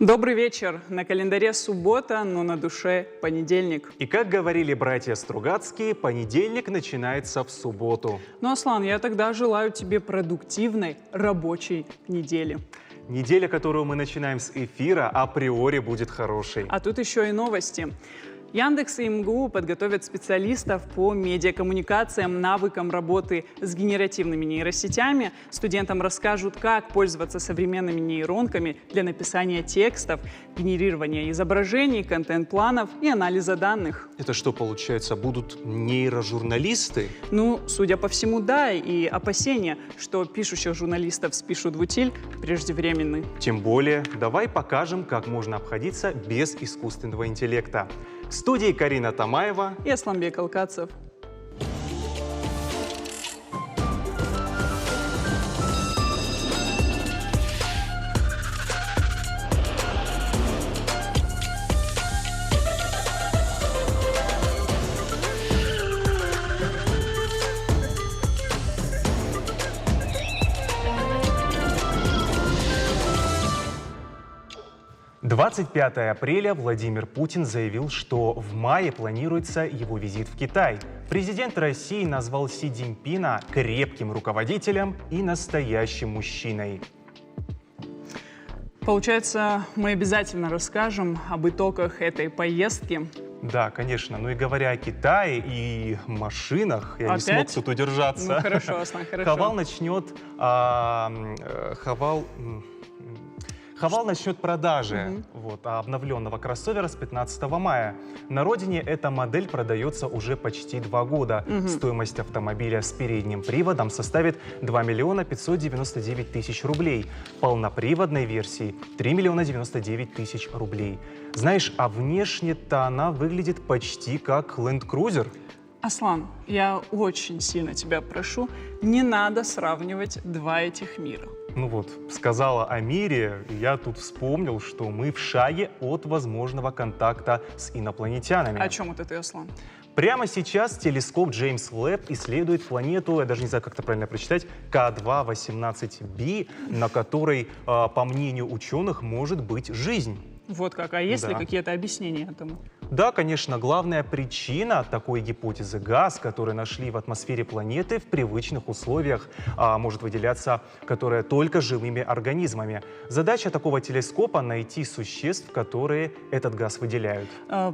Добрый вечер. На календаре суббота, но на душе понедельник. И как говорили братья Стругацкие, понедельник начинается в субботу. Ну, Аслан, я тогда желаю тебе продуктивной рабочей недели. Неделя, которую мы начинаем с эфира, априори будет хорошей. А тут еще и новости. Яндекс и МГУ подготовят специалистов по медиакоммуникациям, навыкам работы с генеративными нейросетями. Студентам расскажут, как пользоваться современными нейронками для написания текстов, генерирования изображений, контент-планов и анализа данных. Это что, получается, будут нейрожурналисты? Ну, судя по всему, да, и опасения, что пишущих журналистов спишут в утиль, преждевременны. Тем более, давай покажем, как можно обходиться без искусственного интеллекта. В студии Карина Тамаева И Асланбек Алкацев. – 25 апреля Владимир Путин заявил, что в мае планируется его визит в Китай. Президент России назвал Си Цзиньпина крепким руководителем и настоящим мужчиной. Получается, мы обязательно расскажем об итогах этой поездки. Да, конечно. Ну и говоря о Китае и машинах, я не смог тут удержаться. Ну хорошо, Аслан, хорошо. Хавал начнет продажи обновленного кроссовера с 15 мая. На родине эта модель продается уже почти 2 года. Стоимость автомобиля с передним приводом составит 2 миллиона 599 тысяч рублей. Полноприводной версии 3 миллиона 99 тысяч рублей. Знаешь, а внешне-то она выглядит почти как Land Cruiser. Аслан, я очень сильно тебя прошу, не надо сравнивать два этих мира. Ну вот, сказала о мире, и я тут вспомнил, что мы в шаге от возможного контакта с инопланетянами. О чем это ты, Аслан? Прямо сейчас телескоп Джеймс Веб исследует планету, я даже не знаю, как это правильно прочитать, К2-18b, на которой, по мнению ученых, может быть жизнь. Вот как. А есть ли какие-то объяснения этому? Да, конечно, главная причина такой гипотезы — газ, который нашли в атмосфере планеты в привычных условиях, может выделяться, которая только живыми организмами. Задача такого телескопа — найти существ, которые этот газ выделяют.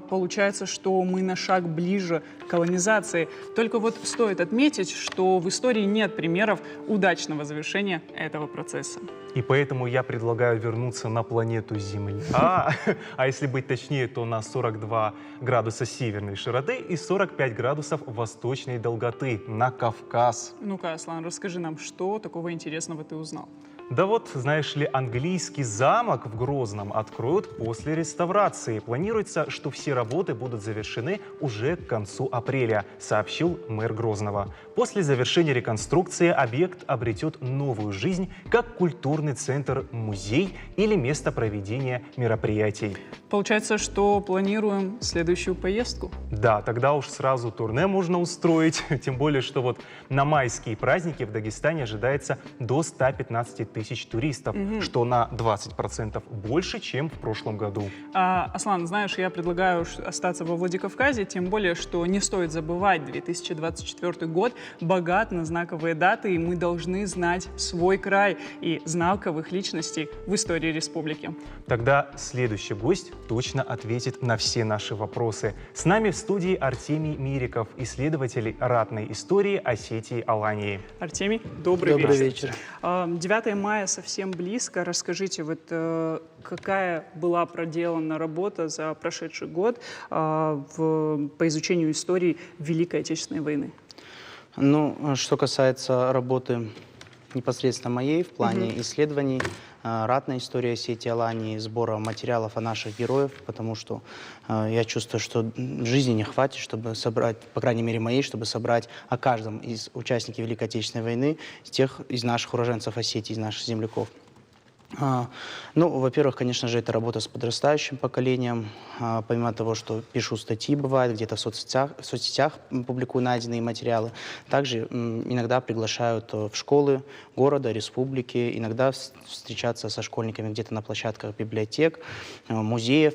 Получается, что мы на шаг ближе к колонизации. Только вот стоит отметить, что в истории нет примеров удачного завершения этого процесса. И поэтому я предлагаю вернуться на планету Земля. А если быть точнее, то на 42 градуса северной широты и 45 градусов восточной долготы, на Кавказ. Ну-ка, Аслан, расскажи нам, что такого интересного ты узнал? Да вот, знаешь ли, английский замок в Грозном откроют после реставрации. Планируется, что все работы будут завершены уже к концу апреля, сообщил мэр Грозного. После завершения реконструкции объект обретет новую жизнь как культурный центр, музей или место проведения мероприятий. Получается, что планируем следующую поездку? Да, тогда уж сразу турне можно устроить, тем более, что вот на майские праздники в Дагестане ожидается до 115 тысяч туристов, что на 20% больше, чем в прошлом году. Аслан, знаешь, я предлагаю остаться во Владикавказе, тем более, что не стоит забывать, 2024 год богат на знаковые даты, и мы должны знать свой край и знаковых личностей в истории республики. Тогда следующий гость точно ответит на все наши вопросы. С нами в студии Артемий Мириков, исследователь ратной истории Осетии Алании. Артемий, добрый вечер. 9 мая совсем близко. Расскажите, вот какая была проделана работа за прошедший год по изучению истории Великой Отечественной войны? Ну, что касается работы непосредственно моей в плане исследований, ратной истории Осетии Алании, сбора материалов о наших героях, потому что я чувствую, что жизни не хватит, чтобы собрать, по крайней мере моей, чтобы собрать о каждом из участников Великой Отечественной войны, тех из наших уроженцев Осетии, из наших земляков. Ну, во-первых, конечно же, это работа с подрастающим поколением. Помимо того, что пишу статьи, бывает, где-то в соцсетях публикую найденные материалы. Также иногда приглашают в школы города, республики, иногда встречаться со школьниками где-то на площадках библиотек, музеев.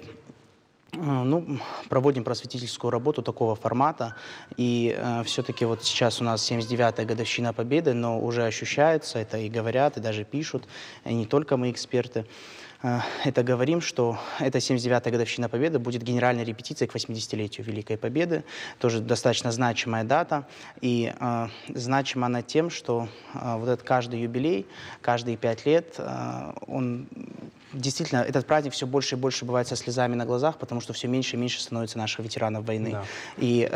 Ну, проводим просветительскую работу такого формата, и все-таки вот сейчас у нас 79-я годовщина Победы, но уже ощущается, это и говорят, и даже пишут, и не только мы эксперты, это говорим, что эта 79-я годовщина Победы будет генеральной репетицией к 80-летию Великой Победы, тоже достаточно значимая дата, и значима она тем, что вот этот каждый юбилей, каждые 5 лет, он... Действительно, этот праздник все больше и больше бывает со слезами на глазах, потому что все меньше и меньше становится наших ветеранов войны. Да. И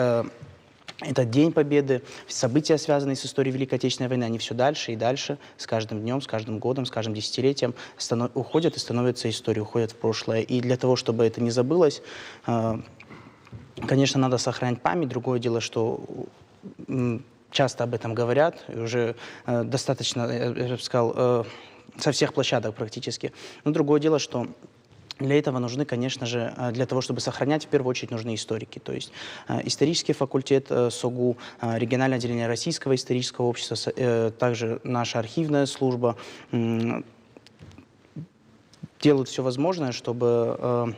этот День Победы, события, связанные с историей Великой Отечественной войны, они все дальше и дальше, с каждым днем, с каждым годом, с каждым десятилетием уходят и становятся историей, уходят в прошлое. И для того, чтобы это не забылось, конечно, надо сохранять память. Другое дело, что часто об этом говорят, и уже достаточно, я бы сказал, со всех площадок практически. Но другое дело, что для этого нужны, конечно же, для того, чтобы сохранять, в первую очередь нужны историки. То есть исторический факультет СОГУ, региональное отделение Российского исторического общества, также наша архивная служба делают все возможное, чтобы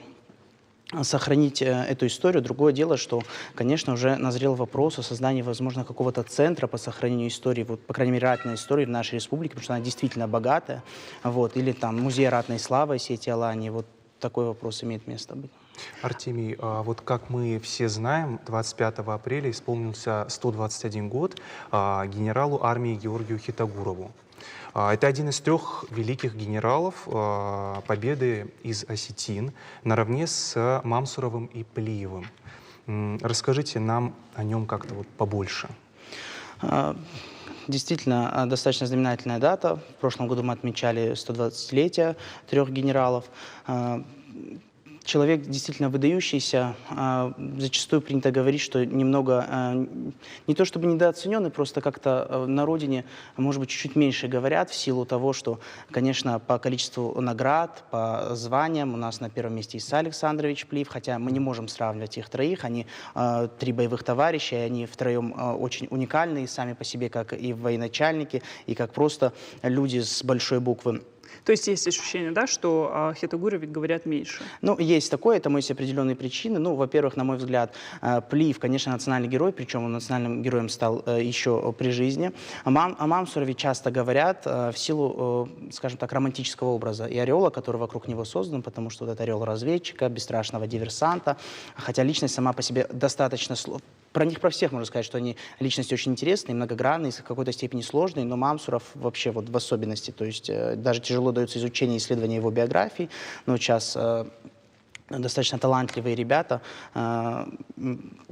сохранить эту историю. Другое дело, что, конечно, уже назрел вопрос о создании, возможно, какого-то центра по сохранению истории, вот, по крайней мере, ратной истории в нашей республике, потому что она действительно богатая, вот, или там музей ратной славы Осетии Алании, вот такой вопрос имеет место быть. Артемий, вот как мы все знаем, 25 апреля исполнился 121 год генералу армии Георгию Хитагурову. Это один из 3 великих генералов Победы из осетин, наравне с Мамсуровым и Плиевым. Расскажите нам о нем как-то вот побольше. Действительно, достаточно знаменательная дата. В прошлом году мы отмечали 120-летие 3 генералов. Человек действительно выдающийся. Зачастую принято говорить, что немного, не то чтобы недооцененный, просто как-то на родине, может быть, чуть-чуть меньше говорят в силу того, что, конечно, по количеству наград, по званиям у нас на первом месте Иса Александрович Плиев, хотя мы не можем сравнивать их 3, они 3 боевых товарища, и они втроем очень уникальные сами по себе, как и военачальники, и как просто люди с большой буквы. То есть есть ощущение, да, что о Хитагурове говорят меньше? Ну, есть такое, этому есть определенные причины. Ну, во-первых, на мой взгляд, Плиев, конечно, национальный герой, причем он национальным героем стал еще при жизни. О Мамсурове часто говорят в силу, скажем так, романтического образа и ореола, который вокруг него создан, потому что вот это ореол разведчика, бесстрашного диверсанта, хотя личность сама по себе достаточно сложная. Про них, про всех можно сказать, что они личности очень интересные, многогранные, в какой-то степени сложные, но Мамсуров вообще вот в особенности. То есть даже тяжело дается изучение и исследование его биографии, но сейчас достаточно талантливые ребята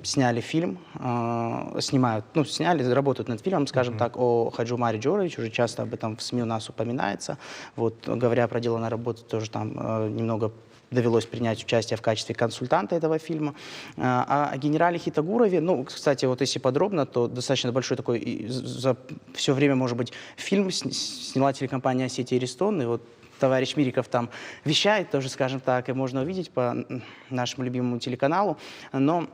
сняли фильм, работают над фильмом, скажем так, о Хаджи Умаре Джоровиче, уже часто об этом в СМИ у нас упоминается. Вот, говоря о проделанной работе, тоже там немного довелось принять участие в качестве консультанта этого фильма. А о генерале Хитагурове, ну, кстати, вот если подробно, то достаточно большой такой, за все время, может быть, фильм сняла телекомпания «Осетия Ристон», и вот товарищ Мириков там вещает тоже, скажем так, и можно увидеть по нашему любимому телеканалу, но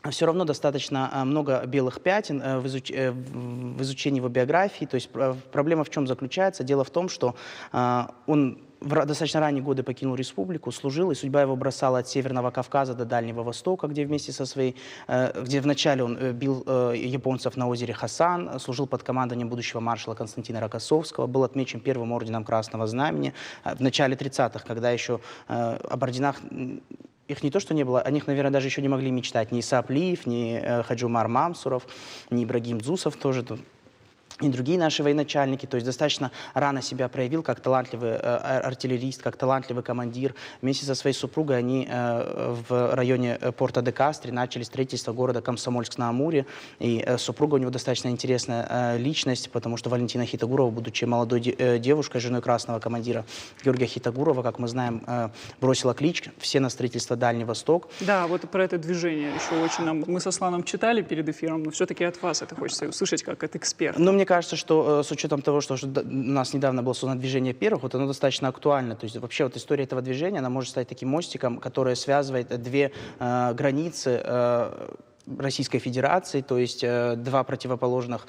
все равно достаточно много белых пятен в изучении его биографии. То есть проблема в чем заключается? Дело в том, что он в достаточно ранние годы покинул республику, служил, и судьба его бросала от Северного Кавказа до Дальнего Востока, где вместе со своей, где вначале он бил японцев на озере Хасан, служил под командованием будущего маршала Константина Рокоссовского, был отмечен первым орденом Красного Знамени в начале 30-х, когда еще об орденах их не то, что не было, о них, наверное, даже еще не могли мечтать ни Иса Плиев, ни Хаджи Умар Мамсуров, ни Ибрагим Дзусов тоже, и другие наши военачальники, то есть достаточно рано себя проявил как талантливый артиллерист, как талантливый командир. Вместе со своей супругой они в районе порта де Кастре начали строительство города Комсомольск-на-Амуре. И супруга у него достаточно интересная личность, потому что Валентина Хитагурова, будучи молодой девушкой, женой красного командира Георгия Хитагурова, как мы знаем, бросила клич «Все на строительство Дальний Восток». Да, вот про это движение еще очень мы со Сланом читали перед эфиром, но все-таки от вас это хочется услышать как от эксперта. Но мне кажется, что с учетом того, что у нас недавно было создано движение первых, вот оно достаточно актуально. То есть вообще вот история этого движения, она может стать таким мостиком, которое связывает две границы Российской Федерации, то есть два противоположных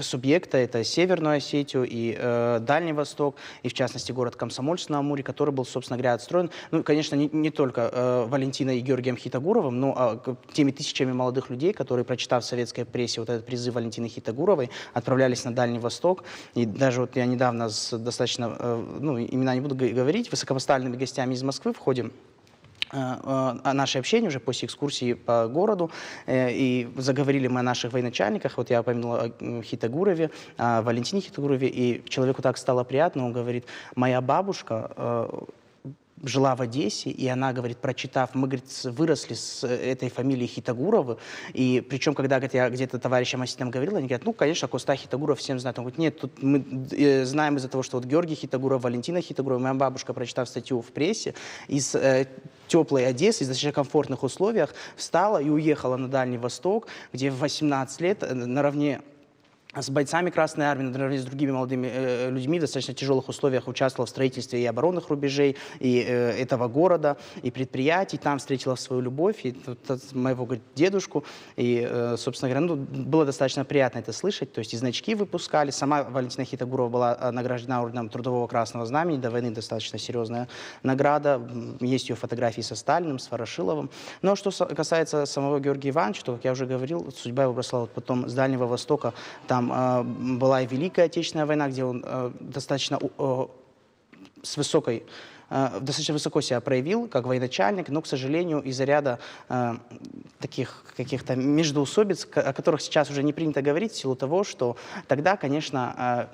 субъекта, это Северную Осетию и Дальний Восток, и в частности город Комсомольск-на-Амуре, который был, собственно говоря, отстроен, ну, конечно, не только Валентиной и Георгием Хитогуровым, но теми тысячами молодых людей, которые, прочитав в советской прессе вот этот призыв Валентины Хитогуровой, отправлялись на Дальний Восток. И даже вот я недавно с достаточно, ну, имена не буду говорить, высокопоставленными гостями из Москвы в ходе наше общение уже после экскурсии по городу, и заговорили мы о наших военачальниках. Вот я упомянул о Хитогурове, о Валентине Хитогурове, и человеку так стало приятно, он говорит, моя бабушка жила в Одессе, и она, говорит, прочитав, мы, говорит, выросли с этой фамилией Хитогуровы, и причем, когда, говорит, я где-то товарищам осетинам говорил, они говорят, ну, конечно, Коста Хитогуров всем знают. Он говорит, нет, тут мы знаем из-за того, что вот Георгий Хитогуров, Валентина Хитогурова, моя бабушка, прочитав статью в прессе, из теплой Одессы, из достаточно комфортных условиях, встала и уехала на Дальний Восток, где в 18 лет наравне с бойцами Красной Армии, наравне с другими молодыми людьми в достаточно тяжелых условиях участвовала в строительстве и оборонных рубежей, и этого города, и предприятий. Там встретила свою любовь, и моего, говорит, дедушку. И, собственно говоря, ну, было достаточно приятно это слышать. То есть и значки выпускали. Сама Валентина Хитогурова была награждена орденом Трудового Красного Знамени. До войны достаточно серьезная награда. Есть ее фотографии со Сталиным, с Ворошиловым. Но что касается самого Георгия Ивановича, то, как я уже говорил, судьба его бросала вот потом с Дальнего Востока. Там была и Великая Отечественная война, где он достаточно достаточно высоко себя проявил как военачальник, но, к сожалению, из-за ряда таких каких-то междоусобиц, о которых сейчас уже не принято говорить, в силу того, что тогда, конечно,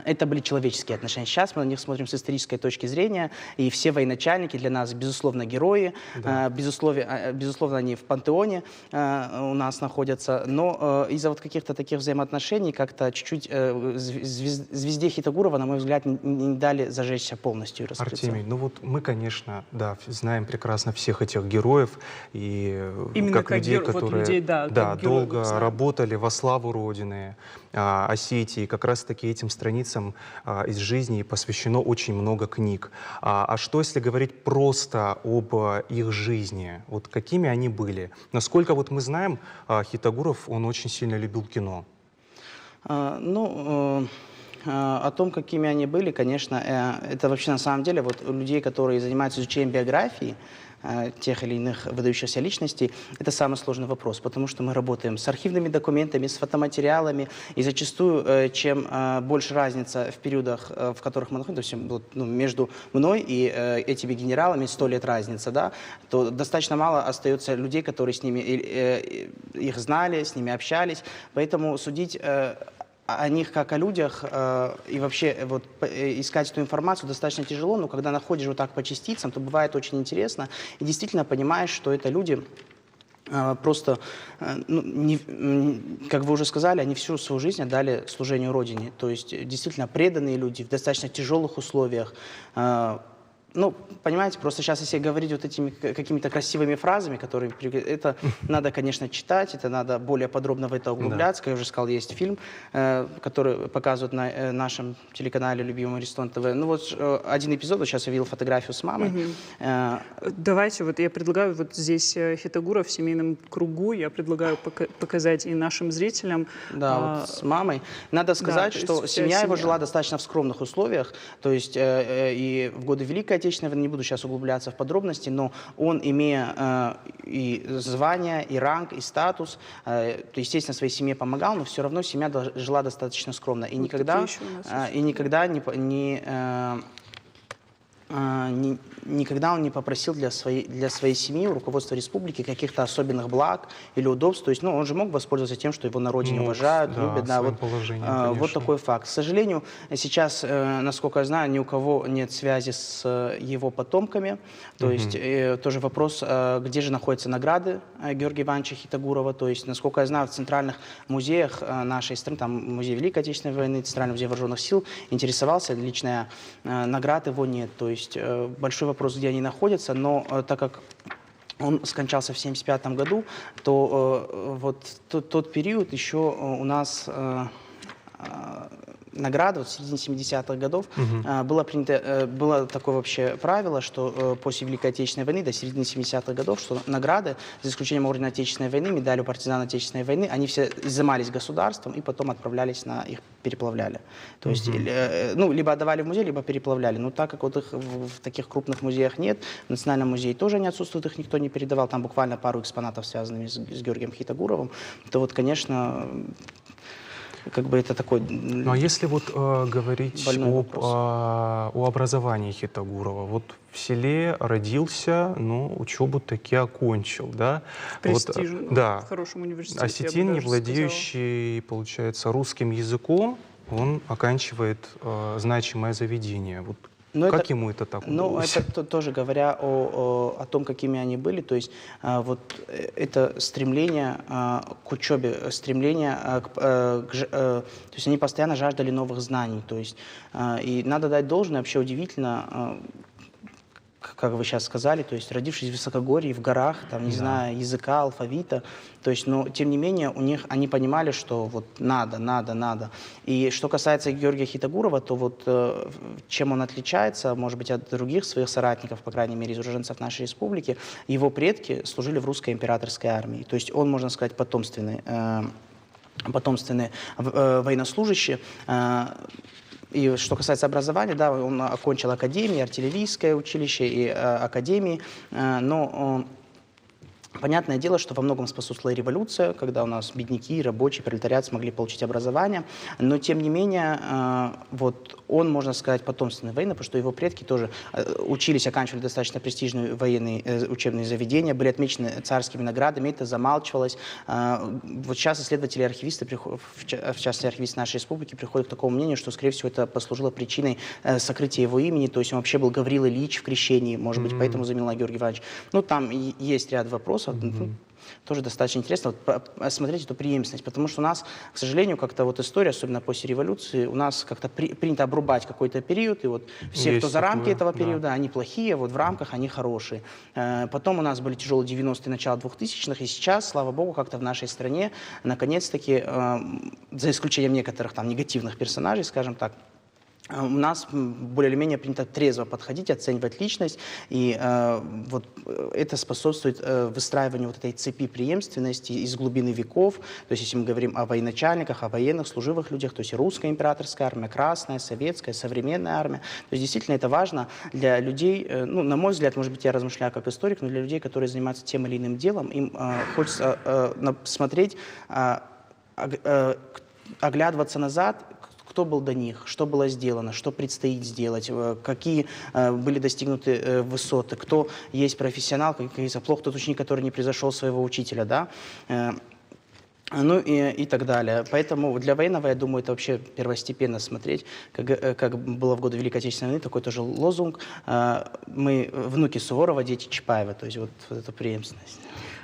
это были человеческие отношения. Сейчас мы на них смотрим с исторической точки зрения, и все военачальники для нас, безусловно, герои, да. Безусловно, они в пантеоне у нас находятся, но из-за вот каких-то таких взаимоотношений как-то чуть-чуть звезде Хитогурова, на мой взгляд, не дали зажечься полностью и раскрыться. Артемий, ну вот мы, конечно, да, знаем прекрасно всех этих героев, и именно как людей, которые вот людей, да, долго работали во славу Родины, Осетии, как раз-таки этим страницам из жизни посвящено очень много книг. А что, если говорить просто об их жизни? Вот какими они были? Насколько вот мы знаем, Хитогуров, он очень сильно любил кино. О том, какими они были, конечно, это вообще на самом деле вот у людей, которые занимаются изучением биографии тех или иных выдающихся личностей, это самый сложный вопрос, потому что мы работаем с архивными документами, с фотоматериалами, и зачастую, чем больше разница в периодах, в которых мы находимся, между мной и этими генералами 100 лет разница, да, то достаточно мало остается людей, которые с ними их знали, с ними общались, поэтому судить о них как о людях и вообще вот искать эту информацию достаточно тяжело, но когда находишь вот так по частицам, то бывает очень интересно и действительно понимаешь, что это люди просто, как вы уже сказали, они всю свою жизнь отдали служению Родине, то есть действительно преданные люди в достаточно тяжелых условиях. Ну, понимаете, просто сейчас, если говорить вот этими какими-то красивыми фразами, которые это надо, конечно, читать, это надо более подробно в это углубляться. Да. Как я уже сказал, есть фильм, который показывают на нашем телеканале любимом Аристон ТВ. Ну вот один эпизод, вот сейчас я видел фотографию с мамой. Давайте, вот я предлагаю вот здесь Хитогуров в семейном кругу, я предлагаю показать и нашим зрителям. Да, вот с мамой. Надо сказать, да, что семья его жила достаточно в скромных условиях, то есть и в годы Великой Отечественной войны, не буду сейчас углубляться в подробности, но он, имея и звание, и ранг, и статус, естественно, своей семье помогал, но все равно семья жила достаточно скромно. И вот никогда он не попросил для своей семьи, у руководства республики каких-то особенных благ или удобств. То есть, он же мог воспользоваться тем, что его на родине уважают, любят. Да, вот такой факт. К сожалению, сейчас, насколько я знаю, ни у кого нет связи с его потомками. То есть, тоже вопрос, где же находятся награды Георгия Ивановича Хитогурова. То есть, насколько я знаю, в центральных музеях нашей страны, там музей Великой Отечественной войны, Центральный музей вооруженных сил, интересовался, личная наград его нет. То есть, большой вопрос, где они находятся, но так как он скончался в 1975 году, то вот тот период еще у нас награды, вот в середине 70-х годов было такое вообще правило, что после Великой Отечественной войны до середины 70-х годов, что награды, за исключением Ордена Отечественной войны, медалью партизана Отечественной войны, они все изымались государством и потом отправлялись их переплавляли. То есть, либо отдавали в музей, либо переплавляли. Но так как вот их в таких крупных музеях нет, в Национальном музее тоже они отсутствуют, их никто не передавал, там буквально пару экспонатов, связанных с Георгием Хитогуровым, то вот, конечно, как бы это такой... Ну а если вот говорить о образовании Хитогурова, вот в селе родился, но учебу таки окончил, да? Престижно, вот, да. В хорошем университете. Осетин, не владеющий, получается, русским языком, он оканчивает значимое заведение. Вот как ему это так удалось? Это тоже говоря о том, какими они были, то есть вот это стремление к учебе, стремление то есть они постоянно жаждали новых знаний, то есть и надо дать должное, вообще удивительно, как вы сейчас сказали, то есть родившись в высокогорье, в горах, там, не зная языка, алфавита, то есть, но тем не менее они понимали, что вот надо. И что касается Георгия Хитогурова, то вот чем он отличается, может быть, от других своих соратников, по крайней мере, из уроженцев нашей республики, его предки служили в русской императорской армии, то есть он, можно сказать, потомственный военнослужащий. И что касается образования, да, он окончил академию, артиллерийское училище и академии, но понятное дело, что во многом способствовала революция, когда у нас бедняки, рабочие, пролетариат смогли получить образование, но тем не менее, вот он, можно сказать, потомственный военный, потому что его предки тоже учились, оканчивали достаточно престижные военные учебные заведения, были отмечены царскими наградами, это замалчивалось. Вот сейчас исследователи, архивисты, в частности архивисты нашей республики, приходят к такому мнению, что, скорее всего, это послужило причиной сокрытия его имени, то есть он вообще был Гаврил Ильич в крещении, может быть, поэтому заменил Георгий Иванович. Ну, там есть ряд вопросов, тоже достаточно интересно смотреть эту преемственность, потому что у нас, к сожалению, как-то вот история, особенно после революции, у нас как-то принято обрубать какой-то период, и вот все, кто за рамки этого периода, они плохие, вот в рамках они хорошие. Потом у нас были тяжелые 90-е, начало 2000-х, и сейчас, слава богу, как-то в нашей стране, наконец-таки, за исключением некоторых там негативных персонажей, скажем так, у нас более или менее принято трезво подходить, оценивать личность, и вот это способствует выстраиванию вот этой цепи преемственности из глубины веков. То есть если мы говорим о военачальниках, о военных, служивых людях, то есть и русская императорская армия, красная, советская, современная армия. То есть действительно это важно для людей, ну, на мой взгляд, может быть, я размышляю как историк, но для людей, которые занимаются тем или иным делом, им хочется смотреть, оглядываться назад, кто был до них, что было сделано, что предстоит сделать, какие были достигнуты высоты, кто есть профессионал, как говорится, плох тот ученик, который не превзошел своего учителя, да, ну и так далее. Поэтому для военного, я думаю, это вообще первостепенно смотреть, как было в годы Великой Отечественной войны, такой тоже лозунг, мы внуки Суворова, дети Чапаева, то есть вот эту преемственность.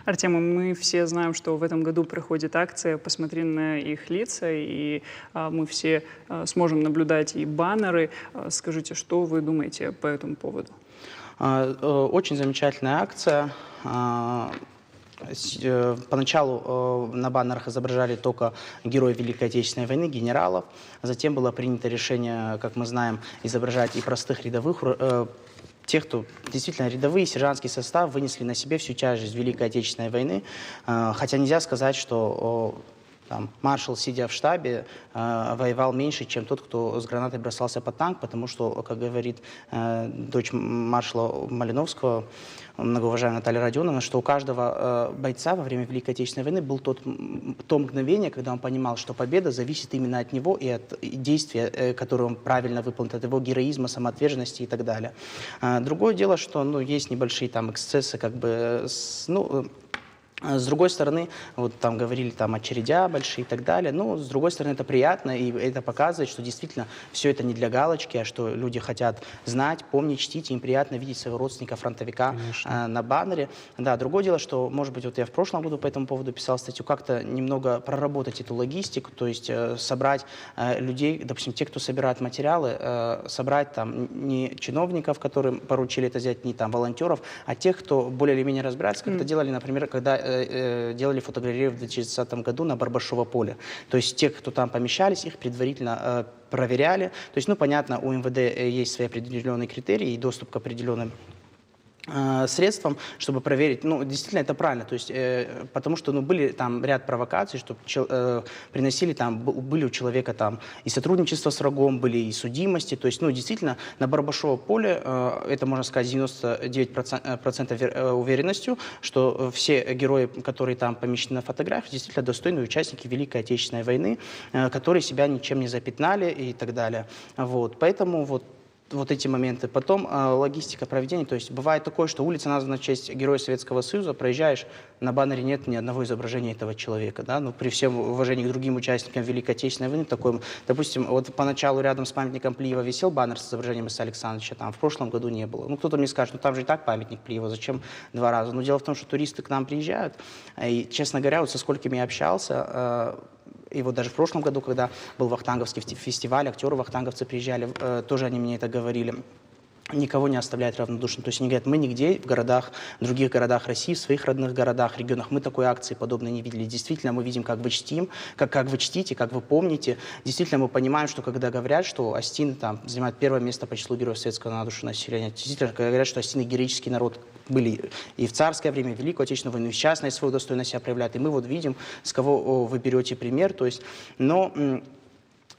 Артем, мы все знаем, что в этом году проходит акция «Посмотри на их лица», и мы все сможем наблюдать и баннеры. Скажите, что вы думаете по этому поводу? Очень замечательная акция. Поначалу на баннерах изображали только героев Великой Отечественной войны, генералов. Затем было принято решение, как мы знаем, изображать и простых рядовых, тех, кто действительно рядовые, сержантский состав вынесли на себе всю тяжесть Великой Отечественной войны. Хотя нельзя сказать, что там, маршал, сидя в штабе, воевал меньше, чем тот, кто с гранатой бросался под танк, потому что, как говорит дочь маршала Малиновского, многоуважаемая Наталья Родионовна, что у каждого бойца во время Великой Отечественной войны был то мгновение, когда он понимал, что победа зависит именно от него и от действия, которое он правильно выполнит, от его героизма, самоотверженности и так далее. Другое дело, что есть небольшие там эксцессы, как бы, с другой стороны, вот там говорили там очередя большие и так далее, но с другой стороны это приятно, и это показывает, что действительно все это не для галочки, а что люди хотят знать, помнить, чтить, и им приятно видеть своего родственника-фронтовика на баннере. Да, другое дело, что, может быть, вот я в прошлом году по этому поводу писал статью, как-то немного проработать эту логистику, то есть собрать людей, допустим, те, кто собирает материалы, собрать там не чиновников, которым поручили это взять, не там волонтеров, а тех, кто более или менее разбирается, как это делали, например, когда делали фотогалерею в 2020 году на Барбашово поле. То есть те, кто там помещались, их предварительно проверяли. То есть, ну, понятно, у МВД есть свои определенные критерии и доступ к определенным средством, чтобы проверить, ну, действительно, это правильно, то есть, потому что, ну, были там ряд провокаций, что приносили там, были у человека там и сотрудничество с врагом, были и судимости, то есть, ну, действительно, на Барбашово поле, это, можно сказать, 99% уверенностью, что все герои, которые там помещены на фотографии, действительно достойные участники Великой Отечественной войны, которые себя ничем не запятнали и так далее, вот, поэтому вот эти моменты. Потом логистика проведения. То есть бывает такое, что улица названа в честь Героя Советского Союза, проезжаешь, на баннере нет ни одного изображения этого человека. Да? Ну, при всем уважении к другим участникам Великой Отечественной войны, такой, допустим, вот поначалу рядом с памятником Плиева висел баннер с изображением Иса Александровича, там в прошлом году не было. Ну, кто-то мне скажет, ну там же и так памятник Плиева, зачем два раза? Но дело в том, что туристы к нам приезжают, и, честно говоря, вот со сколькими я общался, и вот даже в прошлом году, когда был Вахтанговский фестиваль, актеры вахтанговцы приезжали, тоже они мне это говорили. Никого не оставляет равнодушным. То есть они говорят, мы нигде в городах, в других городах России, в своих родных городах, регионах, мы такой акции подобной не видели. Действительно, мы видим, как вы чтим, как вы чтите, как вы помните. Действительно, мы понимаем, что когда говорят, что Остины там занимают первое место по числу героев советского на душу населения, действительно, когда говорят, что Остины героический народ, были и в царское время, и в Великую Отечественную войну, и сейчас на свою достойность себя проявляют. И мы вот видим, с кого вы берете пример. То есть, но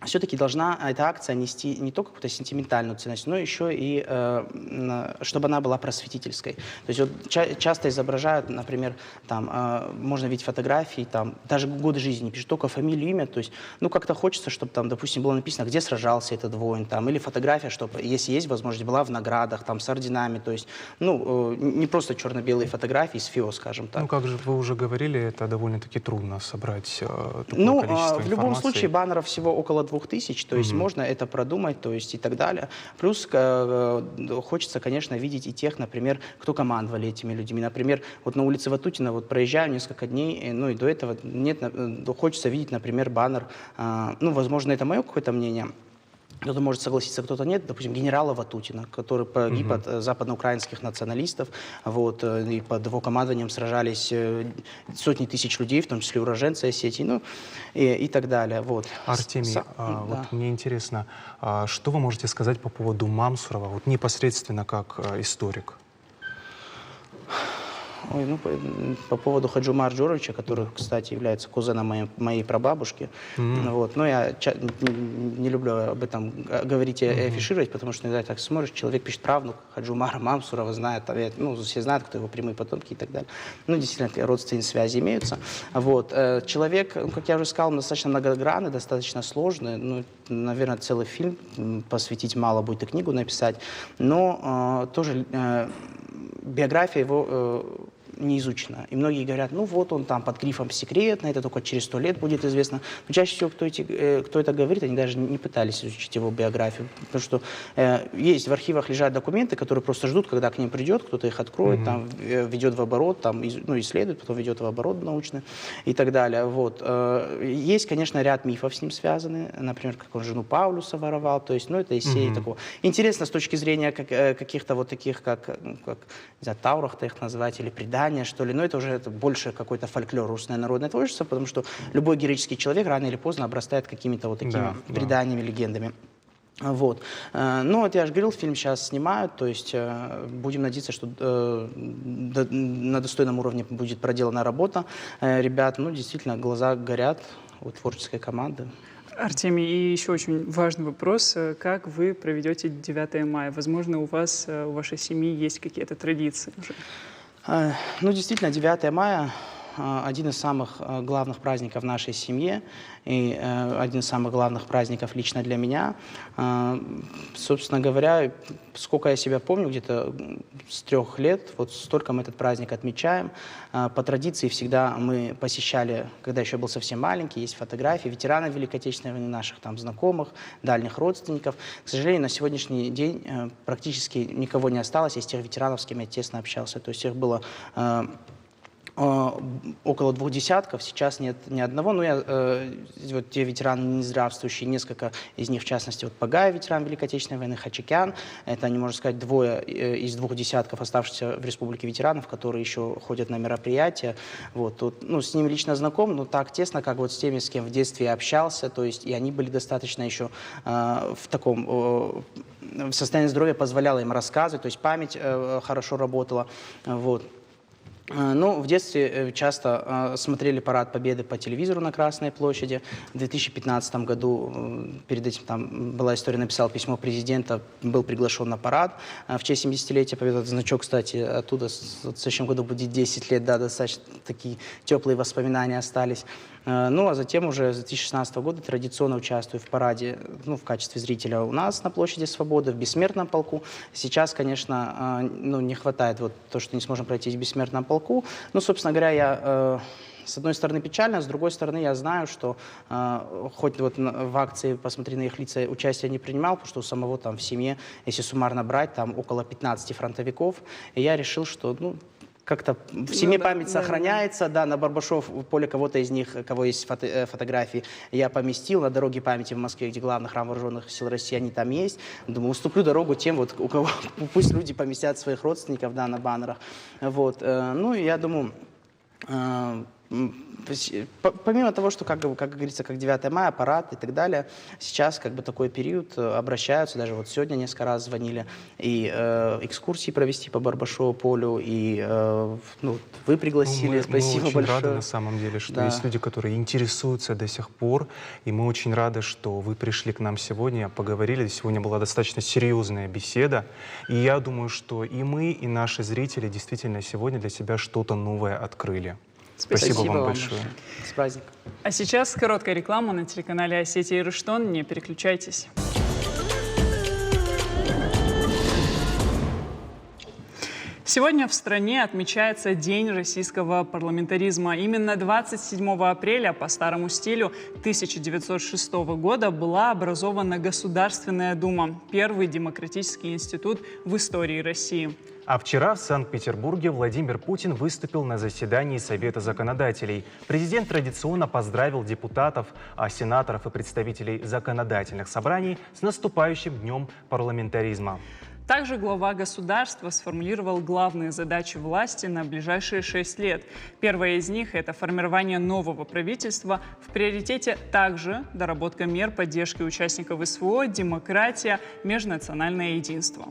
все-таки должна эта акция нести не только какую-то сентиментальную ценность, но еще и чтобы она была просветительской. То есть вот часто изображают, например, там, можно видеть фотографии, там, даже годы жизни не пишут, только фамилию, имя. То есть, ну, как-то хочется, чтобы там, допустим, было написано, где сражался этот воин, там, или фотография, чтобы, если есть возможность, была в наградах, там, с орденами. То есть, ну, не просто черно-белые фотографии с ФИО, скажем так. Ну, как же вы уже говорили, это довольно-таки трудно собрать такое ну, количество в любом информации. случае баннеров всего около 2000, то есть можно это продумать, то есть и так далее. Плюс хочется, конечно, видеть и тех, например, кто командовали этими людьми. Например, вот на улице Ватутина вот проезжаю несколько дней, ну и до этого нет, хочется видеть, например, баннер, ну, возможно, это мое какое-то мнение, кто-то может согласиться, кто-то нет. Допустим, генерала Ватутина, который погиб от западноукраинских националистов. Вот, и под его командованием сражались сотни тысяч людей, в том числе уроженцы Осетии, ну, и так далее. Вот. Артемий, Да. вот мне интересно, что вы можете сказать по поводу Мамсурова, вот непосредственно как историк? Ой, ну, по поводу Хаджума Арджуровича, который, кстати, является кузеном моей прабабушки. Вот. Но я не люблю об этом говорить и афишировать, потому что иногда так смотришь, человек пишет правнук Хаджумара Мамсурова, знает, ну, все знают, кто его прямые потомки и так далее. Ну, действительно, родственные связи имеются. Вот. Человек, как я уже сказал, достаточно многогранный, достаточно сложный. Ну, наверное, целый фильм посвятить мало будет и книгу написать. Но тоже биография его не изучена. И многие говорят, ну вот он там под грифом «секретно», это только через 100 лет будет известно. Но чаще всего, кто это говорит, они даже не пытались изучить его биографию. Потому что есть в архивах лежат документы, которые просто ждут, когда к ним придет, кто-то их откроет, там, ведет в оборот, там, ну, исследует, потом ведет в оборот научный и так далее. Вот. Есть, конечно, ряд мифов с ним связаны. Например, как он жену Паулюса воровал. То есть, ну, это из серии такого. Интересно с точки зрения каких-то вот таких, как не знаю, таурах-то их назвать, или преданий, что ли, но это уже больше какой-то фольклор, русское народное творчество, потому что любой героический человек рано или поздно обрастает какими-то вот такими преданиями, легендами. Вот. Ну, вот я же говорил, фильм сейчас снимают, то есть будем надеяться, что на достойном уровне будет проделана работа. Ребят, ну, действительно, глаза горят у творческой команды. Артемий, и еще очень важный вопрос. Как вы проведете 9 мая? Возможно, у вас, у вашей семьи есть какие-то традиции уже? Ну, действительно, 9 мая один из самых главных праздников в нашей семье и один из самых главных праздников лично для меня. Собственно говоря, сколько я себя помню, где-то с 3 лет, вот столько мы этот праздник отмечаем. По традиции всегда мы посещали, когда еще был совсем маленький, есть фотографии ветеранов Великой Отечественной войны, наших там знакомых, дальних родственников. К сожалению, на сегодняшний день практически никого не осталось из тех ветеранов, с кем я тесно общался. То есть их было около 2 десятков, сейчас нет ни одного. Но вот те ветераны не здравствующие, несколько из них, в частности, вот Пагай, ветеран Великой Отечественной войны, Хачикян. Это, они, можно сказать, двое из 2 десятков оставшихся в республике ветеранов, которые еще ходят на мероприятия. Вот, тут, ну, с ними лично знаком, но так тесно, как вот с теми, с кем в детстве общался. То есть и они были достаточно еще в таком состоянии здоровья, позволяло им рассказывать, то есть память хорошо работала. Вот. Ну, в детстве часто смотрели парад Победы по телевизору на Красной площади. В 2015 году, перед этим там была история, написал письмо президента, был приглашен на парад в честь 70-летия Победы. Значок, кстати, оттуда в следующем году будет 10 лет, да, достаточно такие теплые воспоминания остались. Ну, а затем уже с 2016 года традиционно участвую в параде, ну, в качестве зрителя у нас на площади Свободы, в Бессмертном полку. Сейчас, конечно, ну, не хватает вот то, что не сможем пройтись в Бессмертном полку. Ну, собственно говоря, я с одной стороны печально, с другой стороны я знаю, что хоть вот в акции «Посмотри на их лица» участия не принимал, потому что у самого там в семье, если суммарно брать, там около 15 фронтовиков, и я решил, что, ну, как-то в семье память сохраняется, да, на Барбашов, в поле кого-то из них, кого есть фотографии, я поместил на дороге памяти в Москве, где главный храм вооруженных сил России, они там есть. Думаю, уступлю дорогу тем, вот, у кого, пусть люди поместят своих родственников, да, на баннерах. Вот, ну, я думаю, помимо того, что, как говорится, как 9 мая, парад и так далее, сейчас как бы такой период, обращаются, даже вот сегодня несколько раз звонили, и экскурсии провести по Барбашову полю, и ну, вы пригласили, спасибо мы очень большое. рады на самом деле, что Да. есть люди, которые интересуются до сих пор, и мы очень рады, что вы пришли к нам сегодня, поговорили. Сегодня была достаточно серьезная беседа, и я думаю, что и мы, и наши зрители действительно сегодня для себя что-то новое открыли. Спасибо вам большое. С праздником. А сейчас короткая реклама на телеканале «Осетия и Руштон». Не переключайтесь. Сегодня в стране отмечается День российского парламентаризма. Именно 27 апреля по старому стилю 1906 года была образована Государственная Дума, первый демократический институт в истории России. А вчера в Санкт-Петербурге Владимир Путин выступил на заседании Совета законодателей. Президент традиционно поздравил депутатов, сенаторов и представителей законодательных собраний с наступающим Днем парламентаризма. Также глава государства сформулировал главные задачи власти на ближайшие 6 лет. Первая из них – это формирование нового правительства. В приоритете также доработка мер поддержки участников СВО, демократия, межнациональное единство.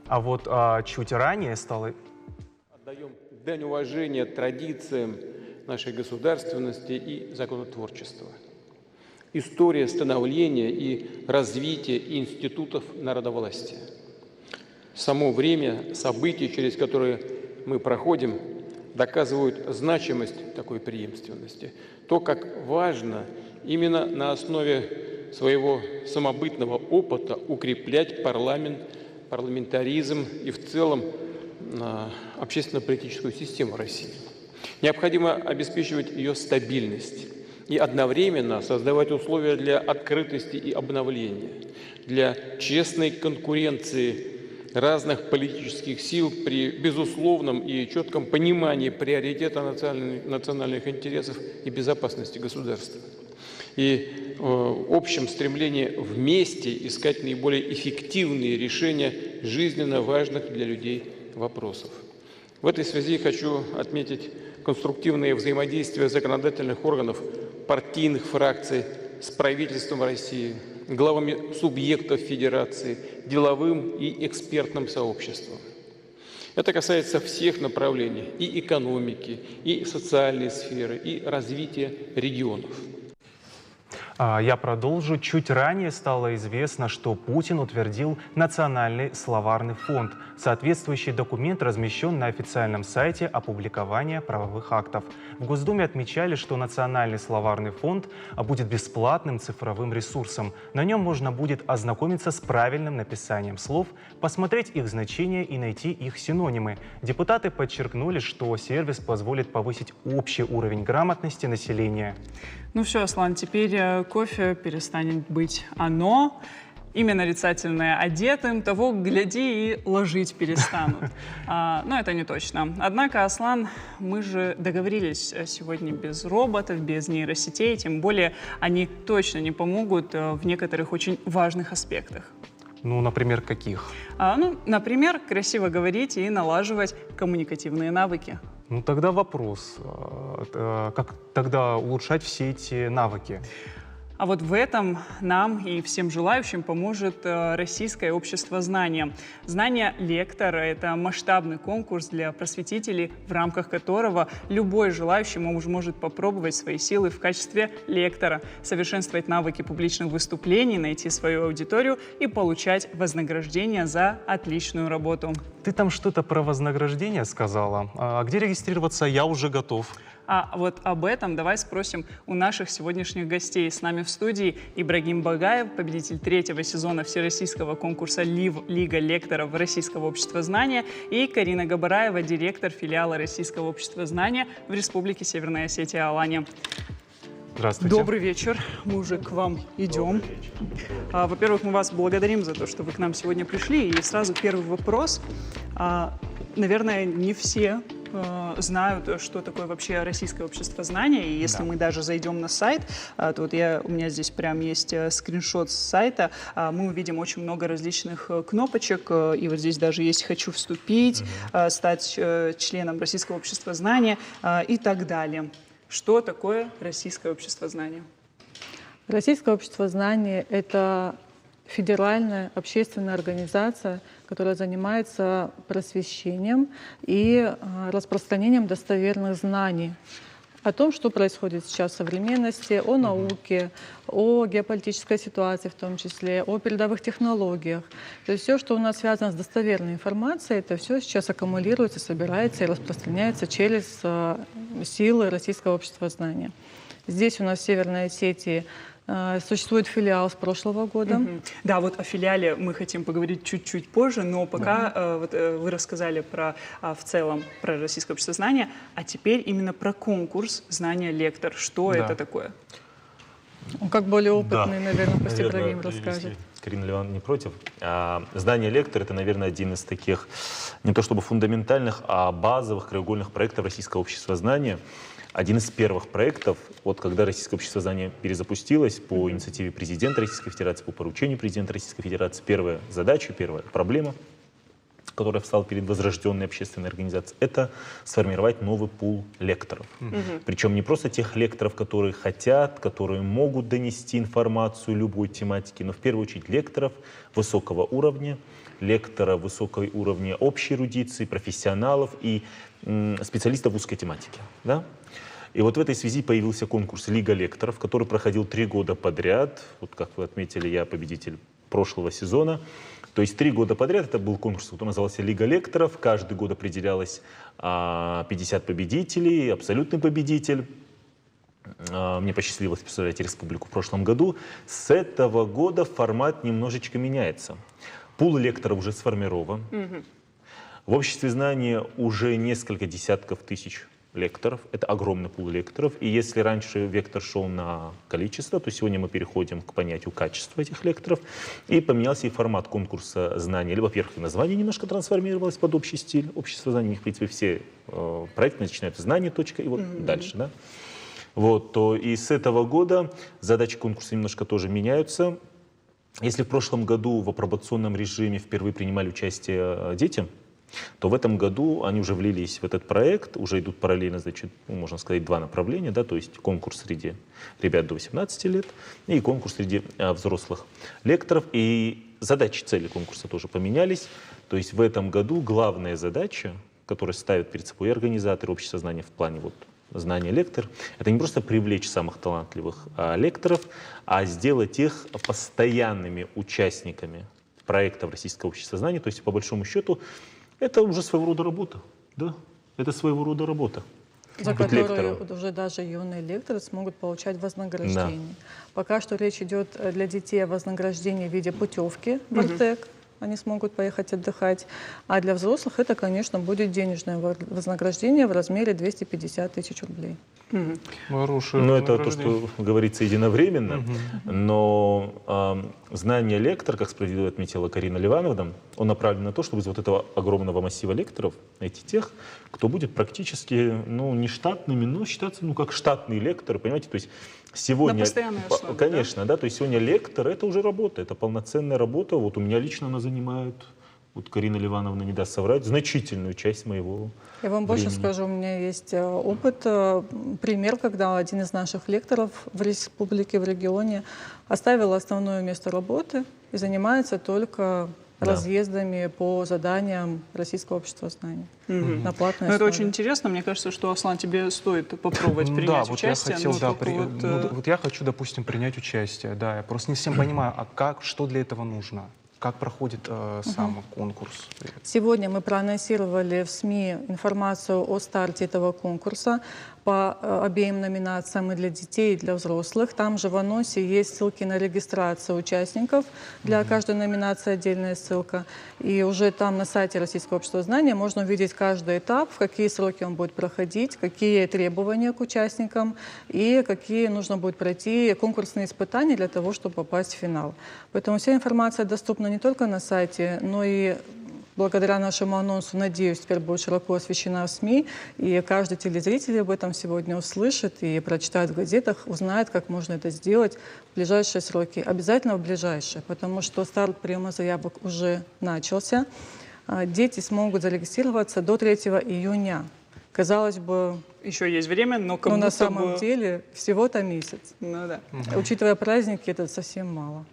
А вот чуть ранее стало... Отдаем дань уважения традициям нашей государственности и законотворчества. История становления и развития институтов народовластия. Само время, события, через которые мы проходим, доказывают значимость такой преемственности. То, как важно именно на основе своего самобытного опыта укреплять парламент, парламентаризм и в целом общественно-политическую систему России. Необходимо обеспечивать ее стабильность и одновременно создавать условия для открытости и обновления, для честной конкуренции разных политических сил при безусловном и четком понимании приоритета национальных интересов и безопасности государства. И общем стремлении вместе искать наиболее эффективные решения жизненно важных для людей вопросов. В этой связи хочу отметить конструктивное взаимодействие законодательных органов, партийных фракций с правительством России, главами субъектов Федерации, деловым и экспертным сообществом. Это касается всех направлений – и экономики, и социальной сферы, и развития регионов. Я продолжу. Чуть ранее стало известно, что Путин утвердил Национальный словарный фонд. Соответствующий документ размещен на официальном сайте опубликования правовых актов. В Госдуме отмечали, что Национальный словарный фонд будет бесплатным цифровым ресурсом. На нем можно будет ознакомиться с правильным написанием слов, посмотреть их значения и найти их синонимы. Депутаты подчеркнули, что сервис позволит повысить общий уровень грамотности населения. Ну все, Аслан, теперь кофе перестанет быть «оно». имя нарицательное одетым, того, гляди, и ложить перестанут. Но это не точно. Однако, Аслан, мы же договорились сегодня без роботов, без нейросетей, тем более они точно не помогут в некоторых очень важных аспектах. Ну, например, каких? Например, красиво говорить и налаживать коммуникативные навыки. Ну, тогда вопрос, как тогда улучшать все эти навыки? А вот в этом нам и всем желающим поможет Российское общество знания. «Знания лектора» — это масштабный конкурс для просветителей, в рамках которого любой желающий может попробовать свои силы в качестве лектора, совершенствовать навыки публичных выступлений, найти свою аудиторию и получать вознаграждение за отличную работу. Ты там что-то про вознаграждение сказала. А где регистрироваться? Я уже готов. А вот об этом давай спросим у наших сегодняшних гостей. С нами в студии Ибрагим Багаев, победитель 3-го сезона всероссийского конкурса «Лига лекторов Российского общества знания», и Карина Габараева, директор филиала Российского общества знания в Республике Северная Осетия Алания. Здравствуйте. Добрый вечер. Мы уже к вам идем. Во-первых, мы вас благодарим за то, что вы к нам сегодня пришли. И сразу первый вопрос. Наверное, не все знают, что такое вообще Российское общество знания. И если мы даже зайдем на сайт, то вот у меня здесь прям есть скриншот с сайта, мы увидим очень много различных кнопочек. И вот здесь даже есть «Хочу вступить», «Стать членом Российского общества знания» и так далее. Что такое Российское общество знания? Российское общество знания — это федеральная общественная организация, которая занимается просвещением и распространением достоверных знаний о том, что происходит сейчас в современности, о науке, о геополитической ситуации в том числе, о передовых технологиях. То есть все, что у нас связано с достоверной информацией, это все сейчас аккумулируется, собирается и распространяется через силы Российского общества знания. Здесь у нас в Северной Осетии существует филиал с прошлого года. Да, вот о филиале мы хотим поговорить чуть-чуть позже, но пока вы рассказали в целом про Российское общество знания, а теперь именно про конкурс «Знания лектор». Что это такое? Он как более опытный, наверное, пусть Ибрагим расскажет. Если Карина Леон не против. «Знание лектор» — это, наверное, один из таких не то чтобы фундаментальных, а базовых краеугольных проектов Российского общества знания. Один из первых проектов, вот когда Российское общество знания перезапустилось по инициативе президента Российской Федерации, по поручению президента Российской Федерации, первая задача, первая проблема, которая встала перед возрожденной общественной организацией, это сформировать новый пул лекторов. Причем не просто тех лекторов, которые хотят, которые могут донести информацию любой тематики, но в первую очередь лекторов высокого уровня, лекторов высокого уровня общей эрудиции, профессионалов и специалистов в узкой тематике. Да? И вот в этой связи появился конкурс «Лига лекторов», который проходил 3 года подряд. Вот как вы отметили, я победитель прошлого сезона. То есть 3 года подряд это был конкурс, который назывался «Лига лекторов». Каждый год определялось 50 победителей, абсолютный победитель. Мне посчастливилось представлять республику в прошлом году. С этого года формат немножечко меняется. Пул лекторов уже сформирован. В обществе знания уже несколько десятков тысяч лекторов. Это огромный пул лекторов. И если раньше вектор шел на количество, то сегодня мы переходим к понятию качества этих лекторов. И поменялся и формат конкурса знаний. Во-первых, название немножко трансформировалось под общий стиль. Общество знаний, у них, в принципе, все проекты начинаются знания, точка, и вот дальше. Да? Вот, то и с этого года задачи конкурса немножко тоже меняются. Если в прошлом году в апробационном режиме впервые принимали участие дети, то в этом году они уже влились в этот проект, уже идут параллельно, значит, можно сказать, 2 направления, да, то есть конкурс среди ребят до 18 лет и конкурс среди взрослых лекторов. И задачи, цели конкурса тоже поменялись. То есть в этом году главная задача, которую ставят перед собой организаторы общества знания в плане вот знания лектор, это не просто привлечь самых талантливых лекторов, а сделать их постоянными участниками проектов Российского общества знания. То есть, по большому счету, это уже своего рода работа. Да? Это своего рода работа. За которую уже даже юные лекторы смогут получать вознаграждение. Пока что речь идет для детей о вознаграждении в виде путевки в Артек. они смогут поехать отдыхать. А для взрослых это, конечно, будет денежное вознаграждение в размере 250 тысяч рублей. Хорошее Ну, это то, вознаграждение. что говорится единовременно, но знание лектор, как справедливо отметила Карина Ливановна, он направлен на то, чтобы из вот этого огромного массива лекторов найти тех, кто будет практически, ну, не штатными, но считаться, ну, как штатные лекторы, понимаете, то есть сегодня... На постоянной основе, Конечно, да, то есть сегодня лектор — это уже работа, это полноценная работа, вот у меня лично она занимает, вот Карина Ливановна не даст соврать, значительную часть моего Я вам больше времени. скажу, у меня есть опыт, пример, когда один из наших лекторов в республике, в регионе оставил основное место работы и занимается только разъездами по заданиям Российского общества знаний на платной Ну, это основе. очень интересно. Мне кажется, что, Аслан, тебе стоит попробовать Да, принять вот я участие. хотел, ну, да, только вот, вот я хочу, допустим, принять участие, да, я просто не всем понимаю, а как, что для этого нужно, как проходит сам конкурс. Сегодня мы проанонсировали в СМИ информацию о старте этого конкурса по обеим номинациям, и для детей, и для взрослых. Там же в анонсе есть ссылки на регистрацию участников. Для каждой номинации отдельная ссылка. И уже там на сайте Российского общества знания можно увидеть каждый этап, в какие сроки он будет проходить, какие требования к участникам и какие нужно будет пройти конкурсные испытания для того, чтобы попасть в финал. Поэтому вся информация доступна не только на сайте, но и благодаря нашему анонсу, надеюсь, теперь будет широко освещена в СМИ, и каждый телезритель об этом сегодня услышит и прочитает в газетах, узнает, как можно это сделать в ближайшие сроки. Обязательно в ближайшие, потому что старт приема заявок уже начался. Дети смогут зарегистрироваться до 3 июня. Казалось бы, еще есть время, но как но будто на самом бы... деле всего-то месяц. Ну да. Учитывая праздники, это совсем мало.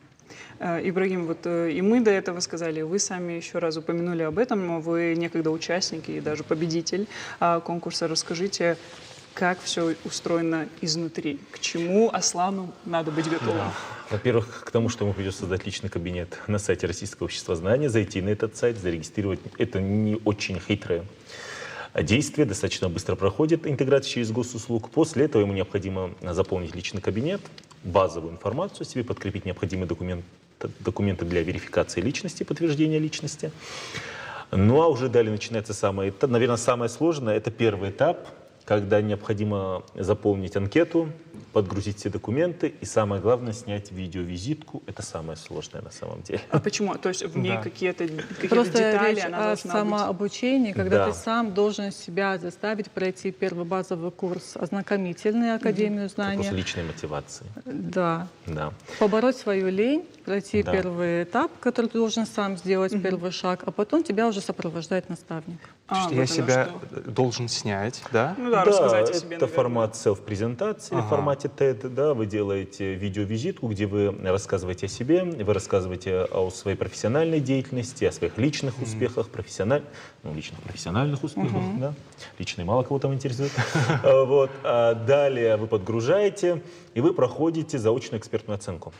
Ибрагим, вот и мы до этого сказали, вы сами еще раз упомянули об этом, вы некогда участник и даже победитель конкурса. Расскажите, как все устроено изнутри, к чему Аслану надо быть готовым? Во-первых, к тому, что ему придется создать личный кабинет на сайте Российского общества знания, зайти на этот сайт, зарегистрировать. Это не очень хитрое действие, достаточно быстро проходит интеграция через госуслуг. После этого ему необходимо заполнить личный кабинет, базовую информацию себе, подкрепить необходимые документы для верификации личности, подтверждения личности. Ну а уже далее начинается наверное, самое сложное, это первый этап, когда необходимо заполнить анкету, подгрузить все документы и, самое главное, снять видеовизитку. Это самое сложное на самом деле. А почему? То есть в ней какие-то Просто детали, речь она о должна быть... самообучении, когда Да. ты сам должен себя заставить пройти первый базовый курс ознакомительный, Академию Вопрос знаний. личной мотивации. Да. Да. Побороть свою лень, пройти Да. первый этап, который ты должен сам сделать, первый шаг, а потом тебя уже сопровождает наставник. Что вот я оно себя что. должен снять, да? Ну да, рассказать о себе, это наверное. формат селф-презентации в формате TED, да, вы делаете видеовизитку, где вы рассказываете о себе, вы рассказываете о своей профессиональной деятельности, о своих личных успехах, профессиональных успехах, да, личные мало кого там интересует. Вот. Далее вы подгружаете, и вы проходите заочную экспертную оценку.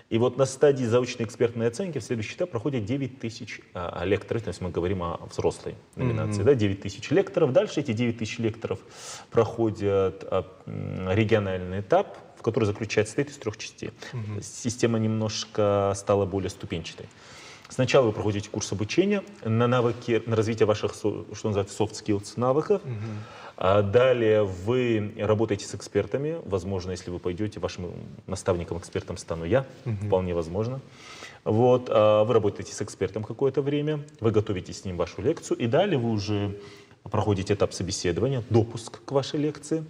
И вот на стадии заочной экспертной оценки в следующий этап проходит 9 тысяч лекторов, то есть мы говорим о взрослой номинации, да, 9 тысяч лекторов. Дальше эти 9 тысяч лекторов проходят региональный этап, в который состоит из 3 частей. Система немножко стала более ступенчатой. Сначала вы проходите курс обучения на навыки, на развитие ваших, что называется, soft skills навыков. Далее вы работаете с экспертами. Возможно, если вы пойдете, вашим наставником-экспертом стану я. Вполне возможно. Вот. Вы работаете с экспертом какое-то время, вы готовите с ним вашу лекцию, и далее вы уже проходите этап собеседования, допуск к вашей лекции.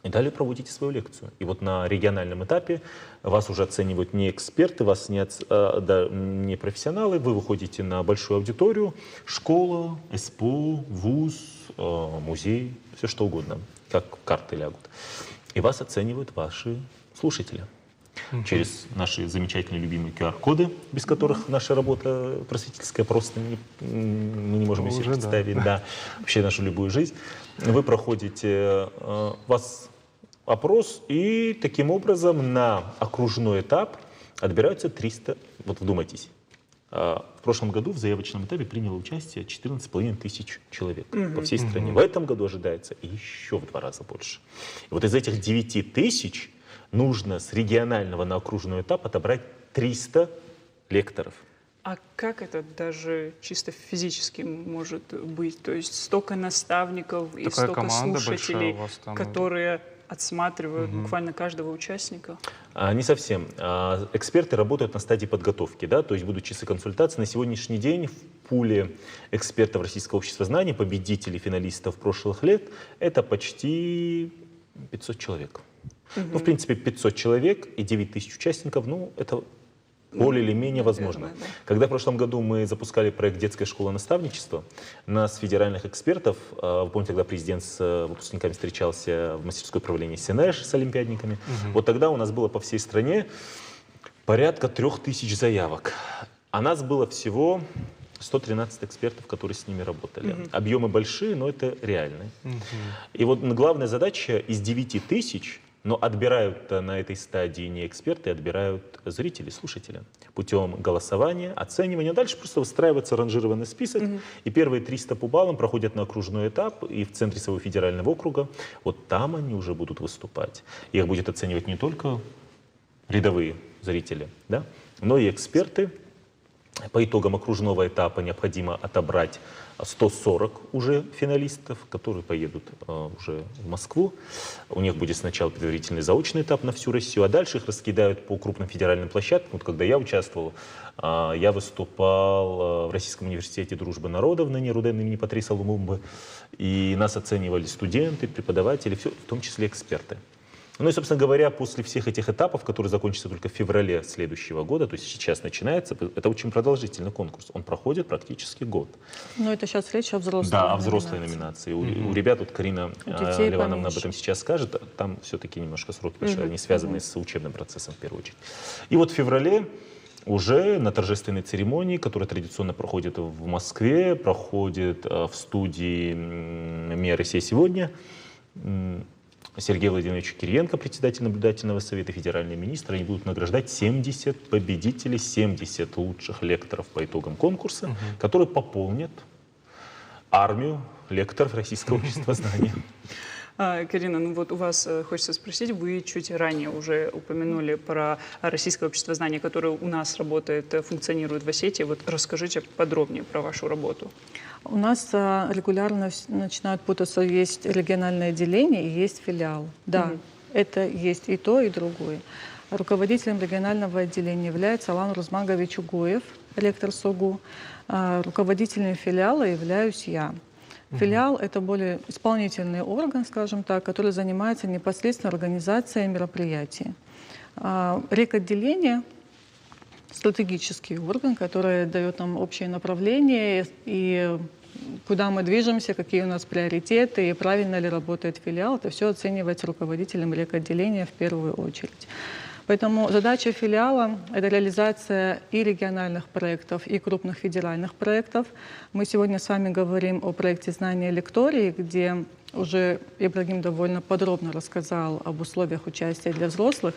И далее проводите свою лекцию. И вот на региональном этапе вас уже оценивают не эксперты, вас не профессионалы. Вы выходите на большую аудиторию, школа, СПО, вуз, музей, все что угодно, как карты лягут. И вас оценивают ваши слушатели. Через наши замечательные любимые QR-коды, без которых наша работа просветительская просто мы не можем себе представить, да, вообще нашу любую жизнь. Вы проходите вас опрос, и таким образом на окружной этап отбираются 300, вот вдумайтесь, в прошлом году в заявочном этапе приняло участие 14,5 тысяч человек по всей стране. В этом году ожидается еще в 2 раза больше. И вот из этих 9 тысяч нужно с регионального на окружной этап отобрать 300 лекторов. А как это даже чисто физически может быть? То есть столько наставников и Такая столько команда слушателей, большая у вас там. которые отсматривают буквально каждого участника? Не совсем. Эксперты работают на стадии подготовки, да, то есть будут часы консультаций. На сегодняшний день в пуле экспертов Российского общества знаний, победителей, финалистов прошлых лет, это почти 500 человек. Ну, в принципе, 500 человек и 9 тысяч участников, ну, это более или менее возможно. Да. Когда в прошлом году мы запускали проект «Детская школа наставничества», нас, федеральных экспертов, вы помните, когда президент с выпускниками встречался в мастерской управления СНЭШ с олимпиадниками, вот тогда у нас было по всей стране порядка 3000 заявок. А нас было всего 113 экспертов, которые с ними работали. Объемы большие, но это реально. И вот главная задача из 9000, но отбирают на этой стадии не эксперты, отбирают зрители, слушатели. Путем голосования, оценивания. Дальше просто выстраивается ранжированный список. И первые 300 по баллам проходят на окружной этап. И в центре своего федерального округа, вот там они уже будут выступать. Их будет оценивать не только рядовые зрители, да, но и эксперты. По итогам окружного этапа необходимо отобрать 140 уже финалистов, которые поедут уже в Москву. У них будет сначала предварительный заочный этап на всю Россию, а дальше их раскидают по крупным федеральным площадкам. Вот когда я участвовал, я выступал в Российском университете дружбы народов на Руден имени Патриса Лумумбы, и нас оценивали студенты, преподаватели, все, в том числе эксперты. Ну и, собственно говоря, после всех этих этапов, которые закончатся только в феврале следующего года, то есть сейчас начинается, это очень продолжительный конкурс. Он проходит практически год. Но это сейчас речь о взрослой Да, о взрослой номинации. У ребят, вот Карина детей Ливановна об поменьше. этом сейчас скажет, там все-таки немножко сроки большие, они связаны с учебным процессом в первую очередь. И вот в феврале уже на торжественной церемонии, которая традиционно проходит в Москве, проходит в студии «МИА Россия сегодня», Сергей Владимирович Кириенко, председатель наблюдательного совета, федеральный министр, они будут награждать 70 победителей, 70 лучших лекторов по итогам конкурса, которые пополнят армию лекторов Российского общества знаний. Карина, ну вот у вас хочется спросить, вы чуть ранее уже упомянули про Российское общество знаний, которое у нас работает, функционирует в Осетии. Вот расскажите подробнее про вашу работу. У нас регулярно начинают путаться, есть региональное отделение и есть филиал. Да, это есть и то, и другое. Руководителем регионального отделения является Алан Рузмагович Угоев, ректор СОГУ. Руководителем филиала являюсь я. Филиал — это более исполнительный орган, скажем так, который занимается непосредственно организацией мероприятий. Рекотделение — стратегический орган, который дает нам общее направление и куда мы движемся, какие у нас приоритеты и правильно ли работает филиал. Это все оценивается руководителем рекотделения в первую очередь. Поэтому задача филиала — это реализация и региональных проектов, и крупных федеральных проектов. Мы сегодня с вами говорим о проекте «Знания лектории», где уже Ибрагим довольно подробно рассказал об условиях участия для взрослых,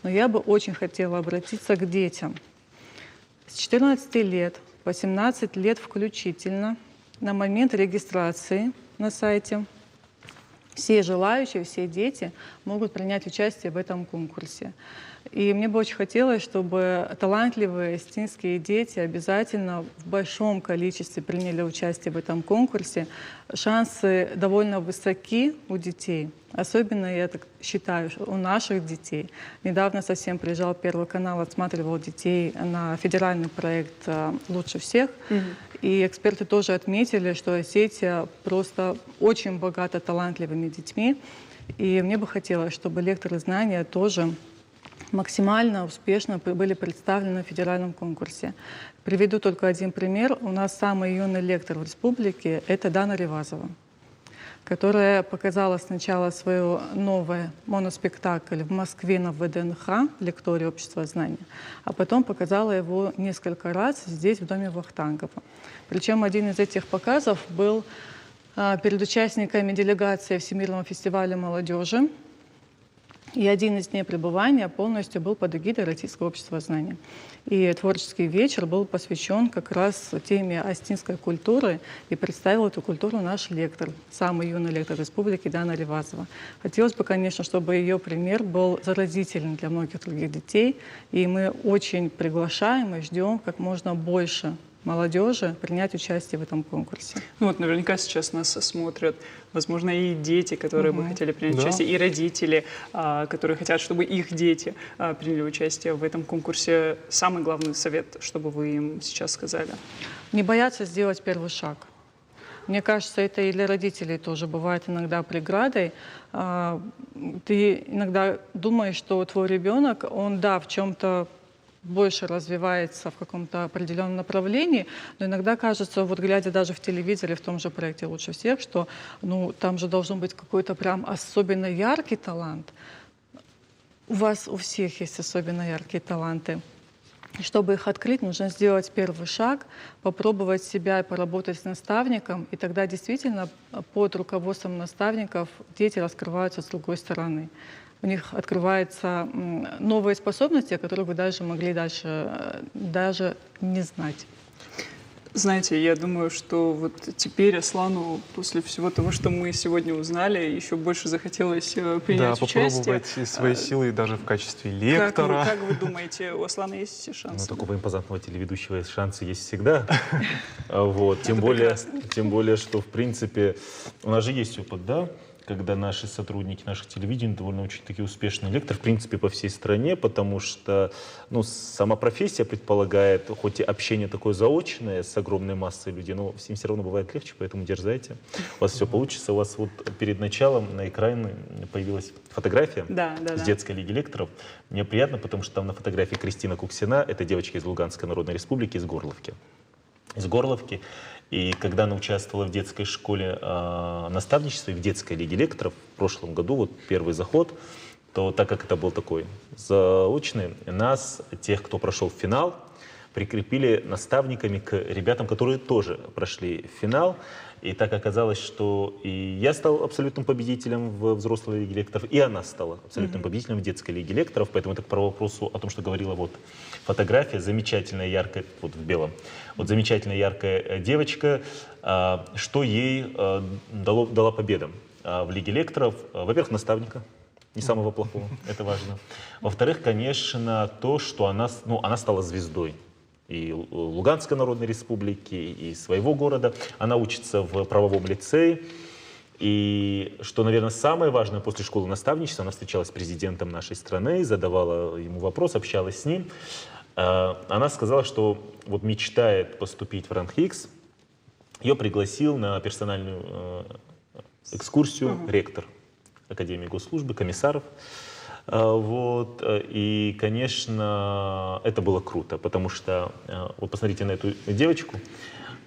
но я бы очень хотела обратиться к детям. С 14 лет, 18 лет включительно, на момент регистрации на сайте все желающие, все дети могут принять участие в этом конкурсе. И мне бы очень хотелось, чтобы талантливые осетинские дети обязательно в большом количестве приняли участие в этом конкурсе. Шансы довольно высоки у детей. Особенно, я так считаю, у наших детей. Недавно совсем приезжал Первый канал, отсматривал детей на федеральный проект «Лучше всех». И эксперты тоже отметили, что Осетия просто очень богата талантливыми детьми. И мне бы хотелось, чтобы лекторы знания тоже максимально успешно были представлены в федеральном конкурсе. Приведу только один пример. У нас самый юный лектор в республике — это Дана Ревазова, которая показала сначала свой новый моноспектакль в Москве на ВДНХ, лектории общества знания, а потом показала его несколько раз здесь, в доме Вахтангова. Причем один из этих показов был перед участниками делегации Всемирного фестиваля молодежи. И один из дней пребывания полностью был под эгидой Российского общества знания. И творческий вечер был посвящен как раз теме остинской культуры, и представил эту культуру наш лектор, самый юный лектор республики Дана Ревазова. Хотелось бы, конечно, чтобы ее пример был заразительным для многих других детей, и мы очень приглашаем и ждем как можно больше молодежи принять участие в этом конкурсе. Ну вот наверняка сейчас нас смотрят, возможно, и дети, которые бы хотели принять участие, и родители, которые хотят, чтобы их дети приняли участие в этом конкурсе. Самый главный совет, чтобы вы им сейчас сказали? Не бояться сделать первый шаг. Мне кажется, это и для родителей тоже бывает иногда преградой. Ты иногда думаешь, что твой ребенок, он, да, в чем-то больше развивается в каком-то определенном направлении, но иногда кажется, вот глядя даже в телевизоре, в том же проекте «Лучше всех», что ну, там же должен быть какой-то прям особенно яркий талант. У вас у всех есть особенно яркие таланты. И чтобы их открыть, нужно сделать первый шаг, попробовать себя и поработать с наставником, и тогда действительно под руководством наставников дети раскрываются с другой стороны. У них открываются новые способности, о которых вы даже могли дальше даже не знать. Знаете, я думаю, что вот теперь Аслану, после всего того, что мы сегодня узнали, еще больше захотелось принять участие. Попробовать свои силы даже в качестве лектора. Как вы думаете, у Аслана есть все шансы? Ну, такого импозантного телеведущего шансы есть всегда. Вот. Тем более, что, в принципе, у нас же есть опыт, да? Когда наши сотрудники наших телевидений довольно очень такие успешные лекторы, в принципе, по всей стране, потому что ну, сама профессия предполагает, хоть и общение такое заочное с огромной массой людей, но им все равно бывает легче, поэтому дерзайте. У вас все получится. У вас вот перед началом на экране появилась фотография с детской лиги лекторов. Мне приятно, потому что там на фотографии Кристина Куксина, это девочка из Луганской Народной Республики, из Горловки. И когда она участвовала в детской школе наставничества и в детской лиге лекторов в прошлом году, вот первый заход, то так как это был такой заочный, нас, тех, кто прошел финал, прикрепили наставниками к ребятам, которые тоже прошли финал. И так оказалось, что и я стал абсолютным победителем в взрослой лиге лекторов, и она стала абсолютным победителем в детской лиге лекторов. Поэтому это по вопросу о том, что говорила вот фотография, замечательная, яркая, вот в белом, вот замечательная, яркая девочка, что ей дала победа в лиге лекторов. Во-первых, наставника, не самого плохого, это важно. Во-вторых, конечно, то, что она стала звездой и Луганской Народной Республики, и своего города. Она учится в правовом лицее. И что, наверное, самое важное, после школы наставничества она встречалась с президентом нашей страны, задавала ему вопрос, общалась с ним. Она сказала, что вот мечтает поступить в РАНХИКС. Ее пригласил на персональную экскурсию ректор Академии госслужбы, Комиссаров. Вот. И, конечно, это было круто, потому что, вот посмотрите на эту девочку,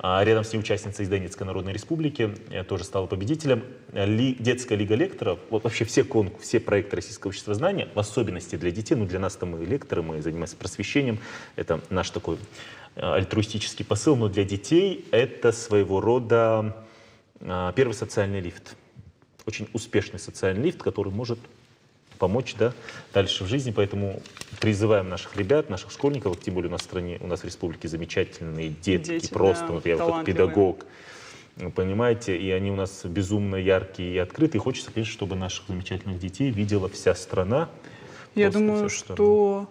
рядом с ней участница из Донецкой Народной Республики, тоже стала победителем. Детская лига лекторов, вот вообще все проекты Российского общества знания, в особенности для детей, ну для нас-то мы лекторы, мы занимаемся просвещением, это наш такой альтруистический посыл, но для детей это своего рода первый социальный лифт. Очень успешный социальный лифт, который может помочь, да, дальше в жизни. Поэтому призываем наших ребят, наших школьников, тем более у нас в стране, у нас в республике замечательные детки, просто, да, вот я как педагог, понимаете, и они у нас безумно яркие и открытые. Хочется, конечно, чтобы наших замечательных детей видела вся страна. Я думаю, что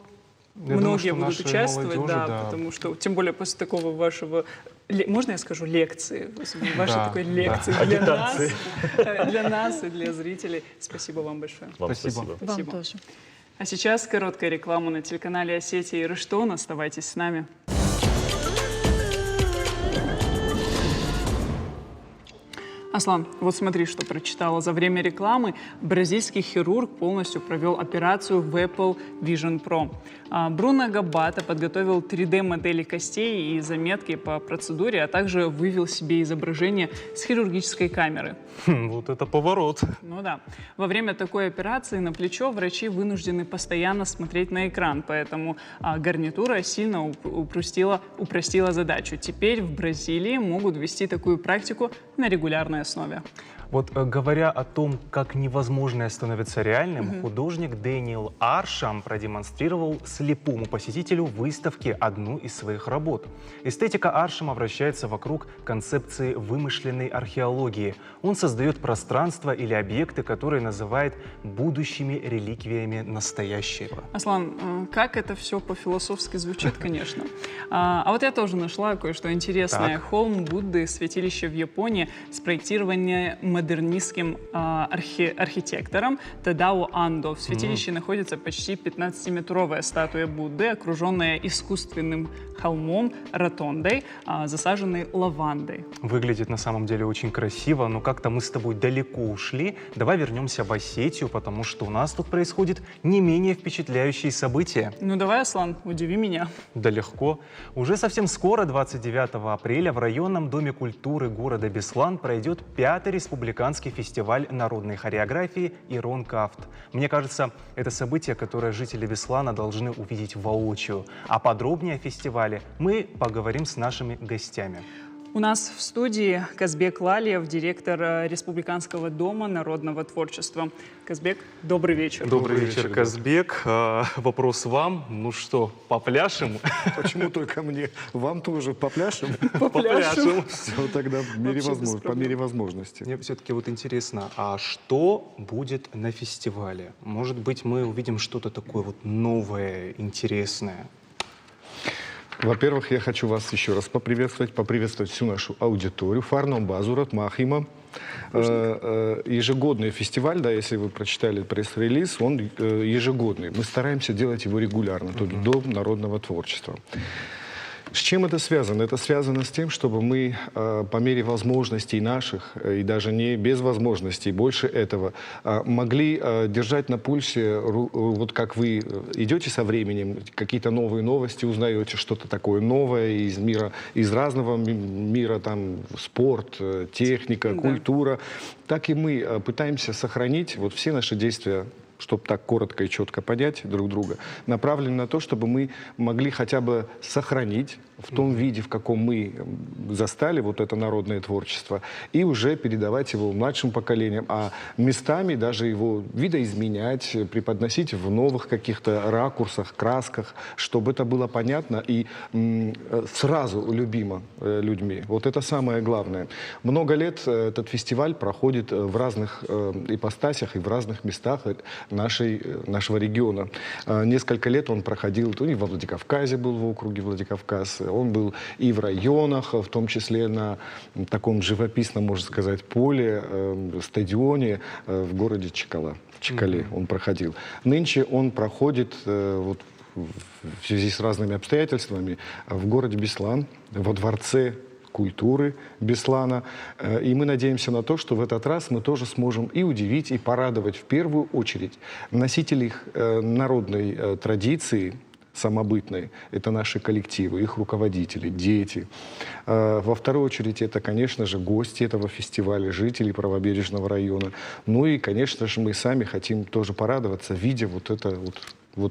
многие будут участвовать, да, потому что, тем более после такого вашего, можно я скажу, лекции, вашей такой лекции для нас и для зрителей. Спасибо вам большое. Вам спасибо. Вам тоже. А сейчас короткая реклама на телеканале «Осетия и Рыштон». Оставайтесь с нами. Аслан, вот смотри, что прочитала. За время рекламы бразильский хирург полностью провел операцию в Apple Vision Pro. Бруно Габбата подготовил 3D-модели костей и заметки по процедуре, а также вывел себе изображение с хирургической камеры. Вот это поворот. Ну да. Во время такой операции на плечо врачи вынуждены постоянно смотреть на экран, поэтому гарнитура сильно упростила задачу. Теперь в Бразилии могут вести такую практику на регулярной основе. Вот говоря о том, как невозможное становится реальным, художник Дэниел Аршам продемонстрировал слепому посетителю выставки одну из своих работ. Эстетика Аршама вращается вокруг концепции вымышленной археологии. Он создает пространства или объекты, которые называет будущими реликвиями настоящего. Аслан, как это все по-философски звучит, конечно. А вот я тоже нашла кое-что интересное. Холм Будды, святилище в Японии, спроектирование модернистским архитектором Тадао Андо. В святилище находится почти 15-метровая статуя Будды, окруженная искусственным холмом, ротондой, засаженной лавандой. Выглядит на самом деле очень красиво, но как-то мы с тобой далеко ушли. Давай вернемся в Осетию, потому что у нас тут происходит не менее впечатляющие события. Ну давай, Аслан, удиви меня. Да легко. Уже совсем скоро, 29 апреля, в районном доме культуры города Беслан пройдет 5-й республиканский фестиваль народной хореографии «Ирон Кафт». Мне кажется, это событие, которое жители Беслана должны увидеть воочию. А подробнее о фестивале мы поговорим с нашими гостями. У нас в студии Казбек Лалиев, директор Республиканского дома народного творчества. Казбек, добрый вечер. Добрый вечер, Казбек. Вопрос вам. Ну что, попляшем? Почему только мне? Вам тоже попляшем? Попляшем. Все тогда по мере возможности. Мне все-таки вот интересно, а что будет на фестивале? Может быть, мы увидим что-то такое вот новое, интересное? Во-первых, я хочу вас еще раз поприветствовать всю нашу аудиторию. Фарном Базурат Махима. Ежегодный фестиваль, да, если вы прочитали пресс-релиз, он ежегодный. Мы стараемся делать его регулярно, тут Дом народного творчества. С чем это связано? Это связано с тем, чтобы мы по мере возможностей наших, и даже не без возможностей, больше этого, могли держать на пульсе, вот как вы идете со временем, какие-то новые новости узнаете, что-то такое новое из мира, из разного мира, там, спорт, техника, культура, так и мы пытаемся сохранить вот все наши действия, чтобы так коротко и четко понять друг друга, направлены на то, чтобы мы могли хотя бы сохранить в том виде, в каком мы застали вот это народное творчество, и уже передавать его младшим поколениям, а местами даже его видоизменять, преподносить в новых каких-то ракурсах, красках, чтобы это было понятно и сразу любимо людьми. Вот это самое главное. Много лет этот фестиваль проходит в разных ипостасях и в разных местах нашего региона. Несколько лет он проходил, и во Владикавказе был, в округе Владикавказ, он был и в районах, в том числе на таком живописном, можно сказать, поле, стадионе в городе Чекале он проходил. Нынче он проходит вот, в связи с разными обстоятельствами в городе Беслан, во дворце культуры Беслана. И мы надеемся на то, что в этот раз мы тоже сможем и удивить, и порадовать в первую очередь носителей народной традиции, самобытной. Это наши коллективы, их руководители, дети. Во вторую очередь, это, конечно же, гости этого фестиваля, жители Правобережного района. Ну и, конечно же, мы сами хотим тоже порадоваться, видя вот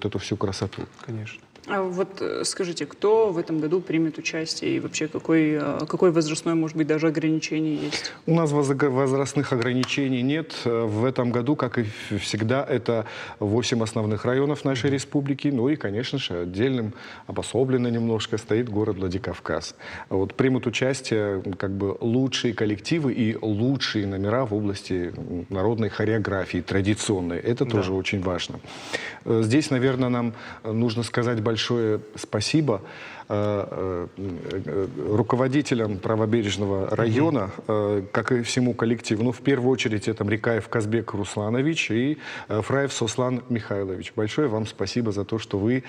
эту всю красоту. Конечно. А вот скажите, кто в этом году примет участие и вообще какое возрастное, может быть, даже ограничение есть? У нас возрастных ограничений нет. В этом году, как и всегда, это 8 основных районов нашей республики. Ну и, конечно же, отдельным, обособленно немножко стоит город Владикавказ. Вот примут участие как бы лучшие коллективы и лучшие номера в области народной хореографии, традиционной. Это тоже очень важно. Здесь, наверное, нам нужно сказать большое спасибо руководителям Правобережного района, как и всему коллективу. Ну, в первую очередь, это Мрикаев Казбек Русланович и Фраев Сослан Михайлович. Большое вам спасибо за то, что вы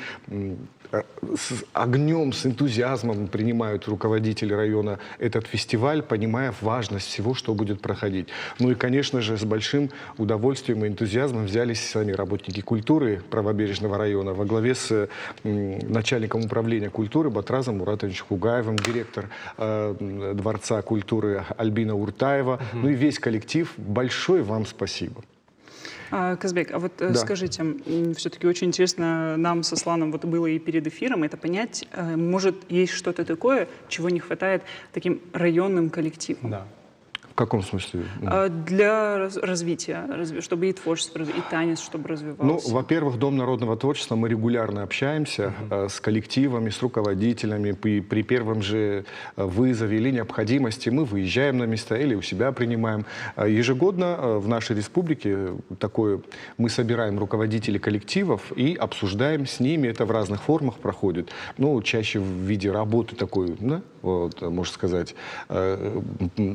с огнем, с энтузиазмом принимают руководители района этот фестиваль, понимая важность всего, что будет проходить. Ну и, конечно же, с большим удовольствием и энтузиазмом взялись сами работники культуры Правобережного района во главе с начальником управления культуры Батразом Муратовичем Хугаевым, директор Дворца культуры Альбина Уртаева, ну и весь коллектив. Большое вам спасибо. Казбек, а вот скажите, все-таки очень интересно нам со Сланом вот было и перед эфиром это понять, может, есть что-то такое, чего не хватает таким районным коллективам? Да. каком смысле? Для развития, чтобы и творчество, и танец, чтобы Ну, развивался. во-первых, Дом народного творчества, мы регулярно общаемся с коллективами, с руководителями. При первом же вызове или необходимости мы выезжаем на места или у себя принимаем. Ежегодно в нашей республике мы собираем руководителей коллективов и обсуждаем с ними. Это в разных формах проходит. Ну, чаще в виде работы такой, да, вот, можно сказать,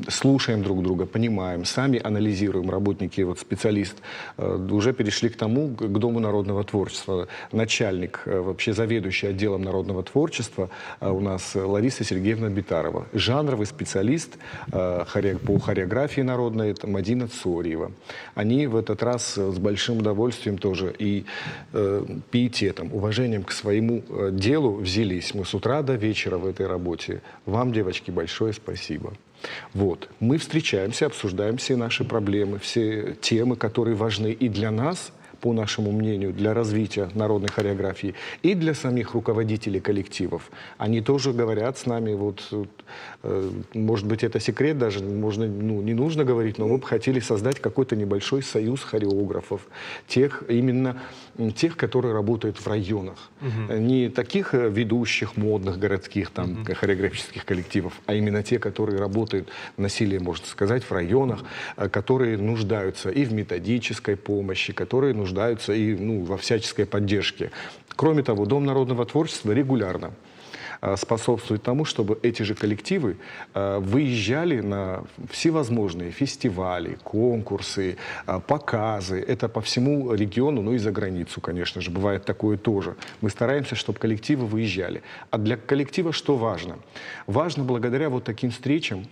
слушаем друг друга, понимаем, сами анализируем, работники, вот специалист, уже перешли к тому, к Дому народного творчества. Начальник, вообще заведующий отделом народного творчества у нас Лариса Сергеевна Битарова. Жанровый специалист по хореографии народной, это Мадина Цориева. Они в этот раз с большим удовольствием тоже и пиететом, уважением к своему делу взялись. Мы с утра до вечера в этой работе. Вам, девочки, большое спасибо. Вот. Мы встречаемся, обсуждаем все наши проблемы, все темы, которые важны и для нас, по нашему мнению, для развития народной хореографии, и для самих руководителей коллективов. Они тоже говорят с нами, может быть, это секрет даже, не нужно говорить, но мы бы хотели создать какой-то небольшой союз хореографов, тех, которые работают в районах. Не таких ведущих, модных, городских хореографических коллективов, а именно те, которые работают в насилии, можно сказать, в районах, которые нуждаются и в методической помощи, которые нуждаются и во всяческой поддержке. Кроме того, Дом народного творчества регулярно способствует тому, чтобы эти же коллективы выезжали на всевозможные фестивали, конкурсы, показы. Это по всему региону, ну и за границу, конечно же, бывает такое тоже. Мы стараемся, чтобы коллективы выезжали. А для коллектива что важно? Важно благодаря вот таким встречам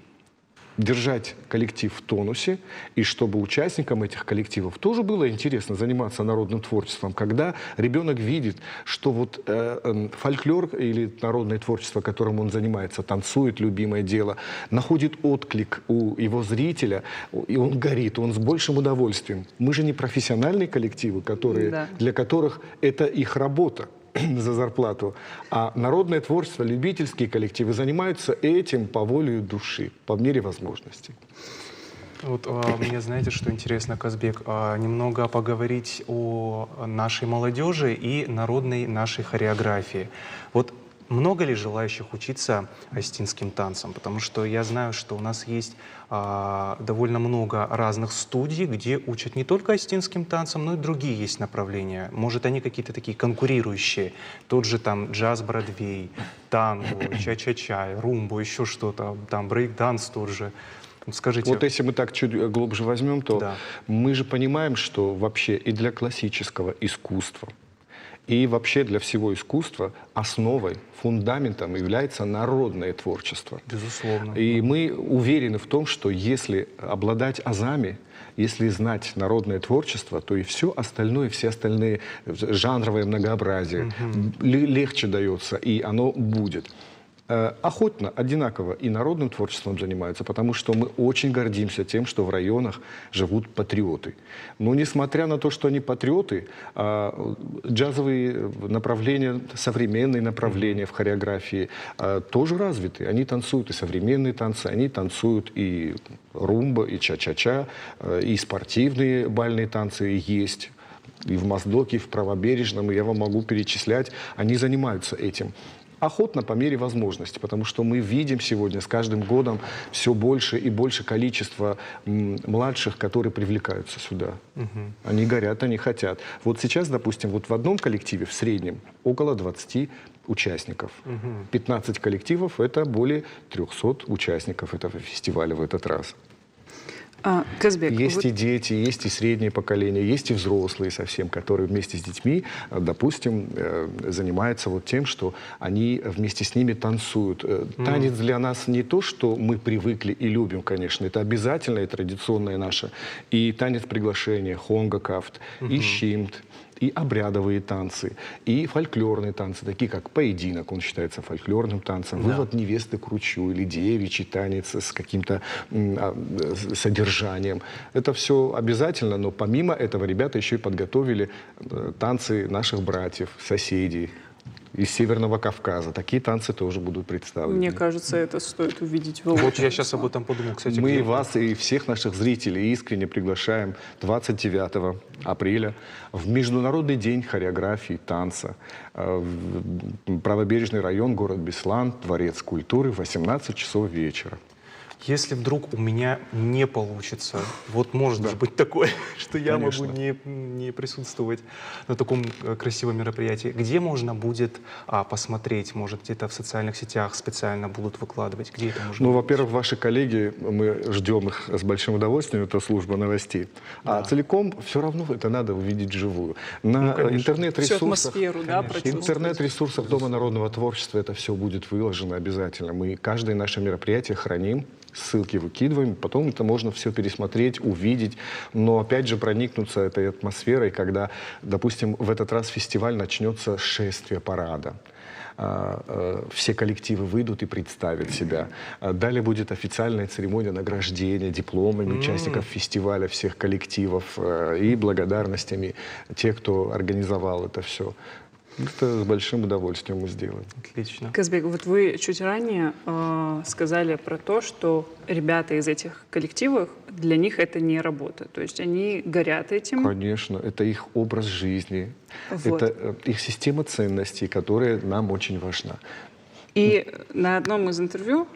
держать коллектив в тонусе, и чтобы участникам этих коллективов тоже было интересно заниматься народным творчеством, когда ребенок видит, что вот фольклор или народное творчество, которым он занимается, танцует, любимое дело, находит отклик у его зрителя, и он горит, он с большим удовольствием. Мы же не профессиональные коллективы, для которых это их работа за зарплату. А народное творчество, любительские коллективы занимаются этим по воле души, по мере возможностей. Вот мне, знаете, что интересно, Казбек, немного поговорить о нашей молодежи и народной нашей хореографии. Вот много ли желающих учиться остинским танцам? Потому что я знаю, что у нас есть довольно много разных студий, где учат не только остинским танцам, но и другие есть направления. Может, они какие-то такие конкурирующие. Тот же там джаз-бродвей, танго, ча-ча-ча, румбу, еще что-то, там брейк-данс тот же. Скажите. Вот если мы так чуть глубже возьмем, то да. Мы же понимаем, что вообще и для классического искусства, и вообще для всего искусства основой, фундаментом является народное творчество. Безусловно. И мы уверены в том, что если обладать азами, если знать народное творчество, то и все остальное, все остальные жанровое многообразие легче дается, и оно будет. Охотно, одинаково и народным творчеством занимаются, потому что мы очень гордимся тем, что в районах живут патриоты. Но несмотря на то, что они патриоты, джазовые направления, современные направления в хореографии тоже развиты. Они танцуют и современные танцы, они танцуют и румба, и ча-ча-ча, и спортивные бальные танцы есть. И в Моздоке, и в Правобережном, и я вам могу перечислять, они занимаются этим. Охотно по мере возможности, потому что мы видим сегодня с каждым годом все больше и больше количества младших, которые привлекаются сюда. Они горят, они хотят. Вот сейчас, допустим, вот в одном коллективе в среднем около 20 участников. 15 коллективов — это более 300 участников этого фестиваля в этот раз. Казбек, есть и дети, есть и среднее поколение, есть и взрослые совсем, которые вместе с детьми, допустим, занимаются вот тем, что они вместе с ними танцуют. Танец для нас не то, что мы привыкли и любим, конечно, это обязательное, традиционное наше. И танец приглашения, хонга-кафт, и щимт, и обрядовые танцы, и фольклорные танцы, такие как поединок, он считается фольклорным танцем, вывод невесты к ручью или девичий танец с каким-то содержанием. Это все обязательно, но помимо этого ребята еще и подготовили танцы наших братьев, соседей. из Северного Кавказа. Такие танцы тоже будут представлены. Мне кажется, это стоит увидеть в Вот я сейчас об этом подумал, кстати. Мы где- вас и всех наших зрителей искренне приглашаем 29 апреля в Международный день хореографии танца. В Правобережный район, город Беслан, Дворец культуры, 18 часов вечера. Если вдруг у меня не получится, вот может же быть такое, что я Конечно. могу не присутствовать на таком красивом мероприятии, где можно будет посмотреть, может где-то в социальных сетях специально будут выкладывать, где это можно Ну, увидеть? во-первых, ваши коллеги, мы ждем их с большим удовольствием, это служба новостей. А целиком все равно это надо увидеть вживую. На конечно. Всю интернет-ресурсах... атмосферу, да, прочувствовать. интернет-ресурсах Дома народного творчества это все будет выложено обязательно. Мы каждое наше мероприятие храним, ссылки выкидываем, потом это можно все пересмотреть, увидеть, но опять же проникнуться этой атмосферой, когда, допустим, в этот раз фестиваль начнется с шествия парада. Все коллективы выйдут и представят себя. Далее будет официальная церемония награждения дипломами участников фестиваля, всех коллективов и благодарностями тех, кто организовал это все. Это с большим удовольствием мы сделаем. Отлично. Казбек, вот вы чуть ранее сказали про то, что ребята из этих коллективов, для них это не работа. То есть они горят этим. Конечно, это их образ жизни, Вот. это их система ценностей, которая нам очень важна. И на одном из интервью,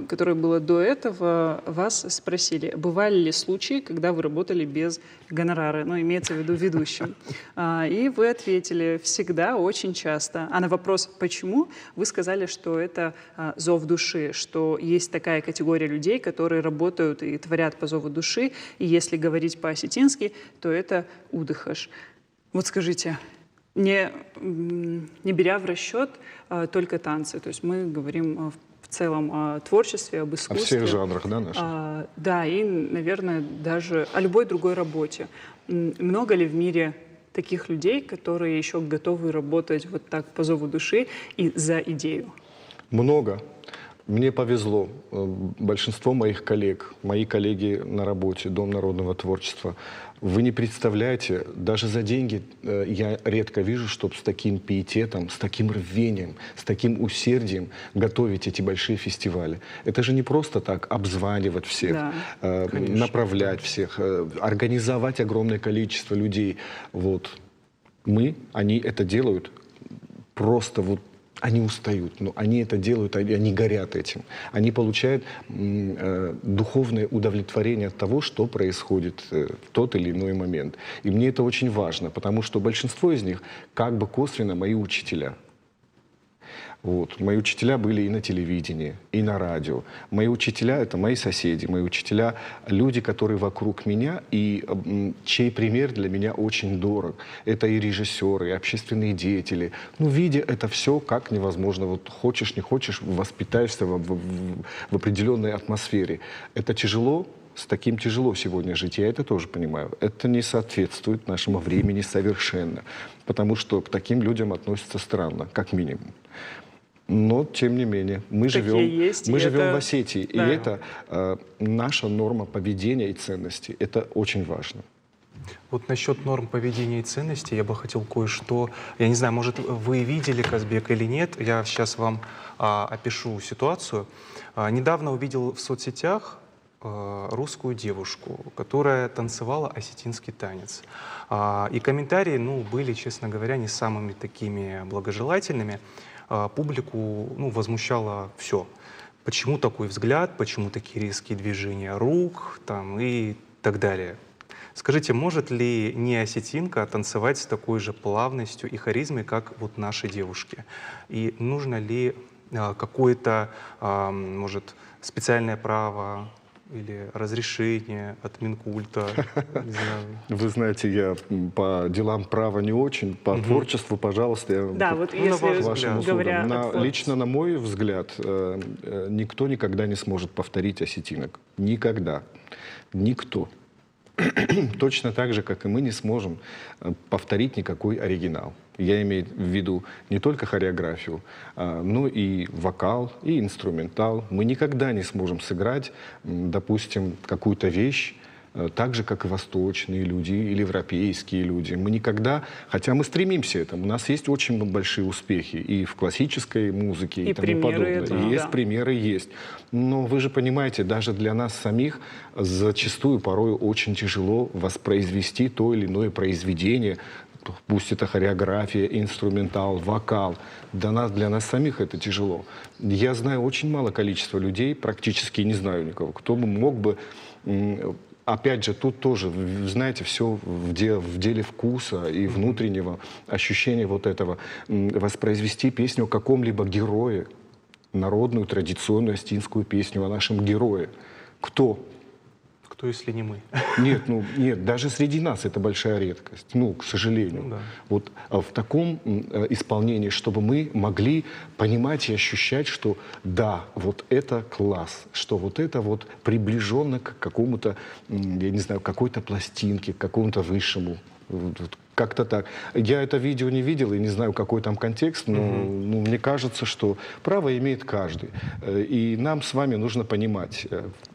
которое было до этого, вас спросили, бывали ли случаи, когда вы работали без гонорара, ну, имеется в виду ведущим. И вы ответили, всегда, очень часто. А на вопрос, почему, вы сказали, что это зов души, что есть такая категория людей, которые работают и творят по зову души, и если говорить по-осетински, то это удыхаш. Вот скажите, не беря в расчет только танцы. То есть мы говорим в целом о творчестве, об О искусстве. всех жанрах, да, наших? Да, и, наверное, даже о любой другой работе. Много ли в мире таких людей, которые еще готовы работать вот так по зову души и за идею? Много. Мне повезло. Большинство моих коллег, мои коллеги на работе, Дом народного творчества, вы не представляете, даже за деньги я редко вижу, чтобы с таким пиететом, с таким рвением, с таким усердием готовить эти большие фестивали. Это же не просто так обзванивать всех, Да, направлять всех, организовать огромное количество людей. Вот. Они это делают просто вот. Они устают, но они это делают, они горят этим. Они получают духовное удовлетворение от того, что происходит в тот или иной момент. И мне это очень важно, потому что большинство из них как бы косвенно мои учителя. Вот. Мои учителя были и на телевидении, и на радио. Мои учителя — это мои соседи, мои учителя — люди, которые вокруг меня, и чей пример для меня очень дорог. Это и режиссеры, и общественные деятели. Ну, видя это все, как невозможно. Вот хочешь, не хочешь, воспитаешься в определенной атмосфере. Это тяжело. С таким тяжело сегодня жить, я это тоже понимаю. Это не соответствует нашему времени совершенно, потому что к таким людям относятся странно, как минимум. Но, тем не менее, мы живем в Осетии, да. и это наша норма поведения и ценностей. Это очень важно. Вот насчет норм поведения и ценностей я бы хотел кое-что... Я не знаю, может, вы видели Казбек или нет. Я сейчас вам опишу ситуацию. Недавно увидел в соцсетях русскую девушку, которая танцевала осетинский танец. И комментарии, были, честно говоря, не самыми такими благожелательными. Публику, возмущало все. Почему такой взгляд, почему такие резкие движения рук и так далее. Скажите, может ли неосетинка танцевать с такой же плавностью и харизмой, как вот наши девушки? И нужно ли какое-то, может, специальное право или разрешение от Минкульта? Не знаю. Вы знаете, я по делам права не очень, по творчеству, пожалуйста. Я Да, вот на ваш если взгляд. говоря о творчестве. Лично на мой взгляд, никто никогда не сможет повторить осетинок. Никогда. Никто. Точно так же, как и мы не сможем повторить никакой оригинал. Я имею в виду не только хореографию, но и вокал, и инструментал. Мы никогда не сможем сыграть, допустим, какую-то вещь так же, как и восточные люди или европейские люди. Мы никогда, хотя мы стремимся к этому, у нас есть очень большие успехи и в классической музыке, и тому примеры подобное. этого, Есть да. примеры, есть. Но вы же понимаете, даже для нас самих зачастую порой очень тяжело воспроизвести то или иное произведение, пусть это хореография, инструментал, вокал. Для нас самих это тяжело. Я знаю очень мало количества людей, практически не знаю никого, кто бы мог бы... Опять же, тут тоже, знаете, все в деле вкуса и внутреннего ощущения вот этого. Воспроизвести песню о каком-либо герое, народную, традиционную астинскую песню о нашем герое. Кто? Кто, если не мы? Нет, даже среди нас это большая редкость, к сожалению. Ну да. Вот в таком исполнении, чтобы мы могли понимать и ощущать, что да, вот это класс, что вот это вот приближенно к какому-то, я не знаю, какой-то пластинке, к какому-то высшему. Вот как-то так. Я это видео не видел и не знаю, какой там контекст, но мне кажется, что право имеет каждый. И нам с вами нужно понимать,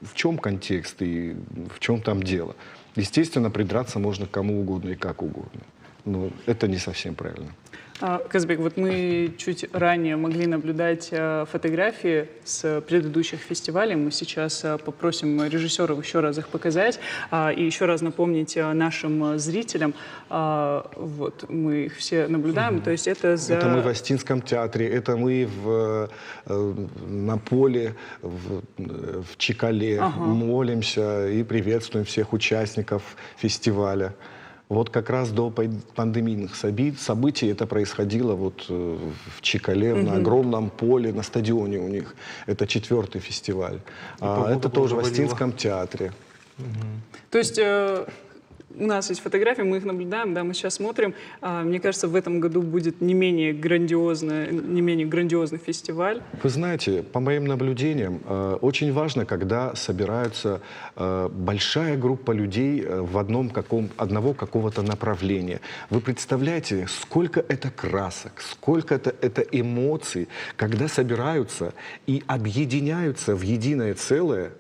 в чем контекст и в чем там дело. Естественно, придраться можно к кому угодно и как угодно. Но это не совсем правильно. Казбек, вот мы чуть ранее могли наблюдать фотографии с предыдущих фестивалей. Мы сейчас попросим режиссеров еще раз их показать и еще раз напомнить нашим зрителям. Вот мы их все наблюдаем. То есть это мы в Астинском театре, это мы на поле в Чекале молимся и приветствуем всех участников фестиваля. Вот как раз до пандемийных событий это происходило вот в Чекале, на огромном поле, на стадионе у них. Это 4-й фестиваль. Это тоже в Астинском театре. То есть у нас есть фотографии, мы их наблюдаем, да, мы сейчас смотрим. Мне кажется, в этом году будет не менее грандиозный фестиваль. Вы знаете, по моим наблюдениям, очень важно, когда собираются большая группа людей в одного какого-то направления. Вы представляете, сколько это красок, сколько это эмоций, когда собираются и объединяются в единое целое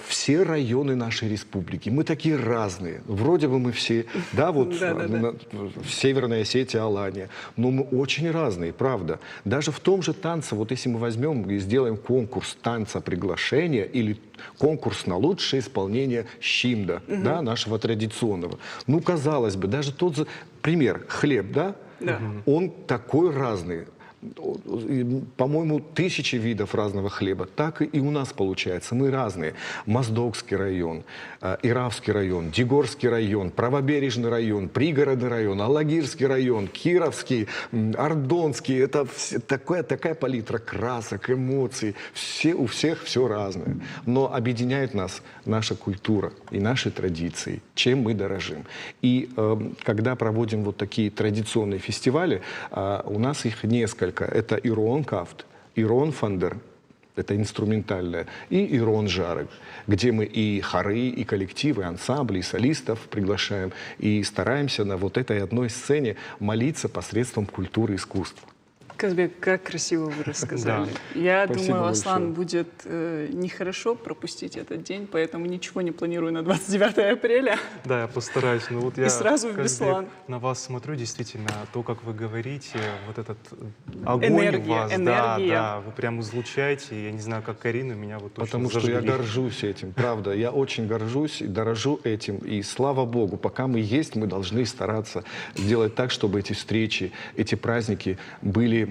все районы нашей республики. Мы такие разные. Вроде бы мы все, в Северной Осетии, Алания, но мы очень разные, правда. Даже в том же танце, вот если мы возьмем и сделаем конкурс танца приглашения или конкурс на лучшее исполнение щимда, нашего традиционного. Казалось бы, даже тот же пример, хлеб, он такой разный. По-моему, 1000 видов разного хлеба. Так и у нас получается. Мы разные. Моздокский район, Иравский район, Дегорский район, Правобережный район, Пригородный район, Алагирский район, Кировский, Ордонский. Это такая палитра красок, эмоций. У всех все разное. Но объединяет нас наша культура и наши традиции, чем мы дорожим. И когда проводим вот такие традиционные фестивали, у нас их несколько. Это Ирон Кафт, Ирон Фандер, это инструментальное, и Ирон Жарек, где мы и хоры, и коллективы, ансамбли, и солистов приглашаем, и стараемся на вот этой одной сцене молиться посредством культуры и искусства. Казбек, как красиво вы рассказали. Я думаю, Аслан будет нехорошо пропустить этот день, поэтому ничего не планирую на 29 апреля. Да, я постараюсь. Но вот я, И сразу в Беслан. На вас смотрю, действительно, то, как вы говорите, вот этот огонь Энергия, у вас, энергия. да, вы прям излучаете. Я не знаю, как Карина, меня вот очень Потому что я горжусь этим, правда. Я очень горжусь и дорожу этим. И слава Богу, пока мы есть, мы должны стараться делать так, чтобы эти встречи, эти праздники были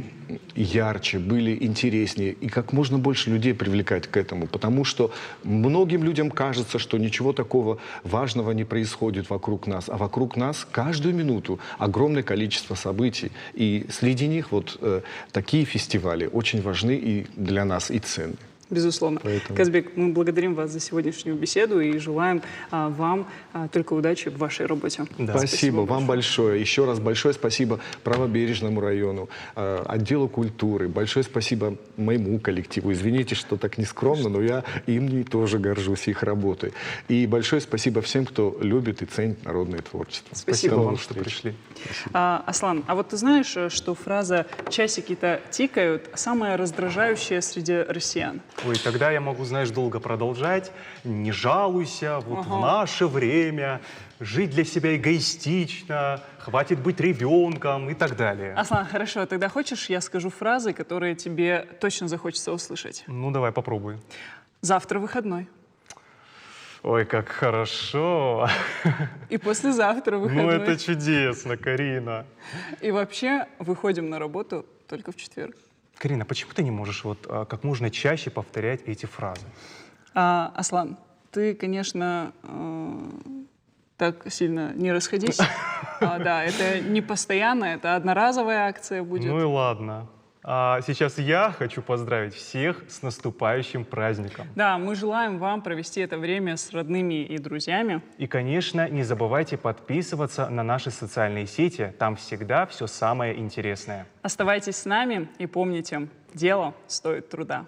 ярче, были интереснее. И как можно больше людей привлекать к этому. Потому что многим людям кажется, что ничего такого важного не происходит вокруг нас. А вокруг нас каждую минуту огромное количество событий. И среди них такие фестивали очень важны и для нас, и ценны. Безусловно. Поэтому... Казбек, мы благодарим вас за сегодняшнюю беседу и желаем вам только удачи в вашей работе. Да. Спасибо вам большое. Еще раз большое спасибо Правобережному району, отделу культуры. Большое спасибо моему коллективу. Извините, что так нескромно, но я им тоже горжусь, их работой. И большое спасибо всем, кто любит и ценит народное творчество. Спасибо вам, что пришли. Аслан, а вот ты знаешь, что фраза «часики-то тикают» самая раздражающая среди россиян? Ой, тогда я могу, знаешь, долго продолжать. Не жалуйся, вот в наше время, жить для себя эгоистично, хватит быть ребенком и так далее. Аслан, хорошо, тогда хочешь, я скажу фразы, которые тебе точно захочется услышать? Ну, давай, попробуй. Завтра выходной. Ой, как хорошо. И послезавтра выходной. Ну, это чудесно, Карина. И вообще выходим на работу только в четверг. Карина, почему ты не можешь вот как можно чаще повторять эти фразы? Аслан, ты, конечно, так сильно не расходись. Да, это не постоянно, это одноразовая акция будет. Ну и ладно. А сейчас я хочу поздравить всех с наступающим праздником. Да, мы желаем вам провести это время с родными и друзьями. И, конечно, не забывайте подписываться на наши социальные сети. Там всегда все самое интересное. Оставайтесь с нами и помните, дело стоит труда.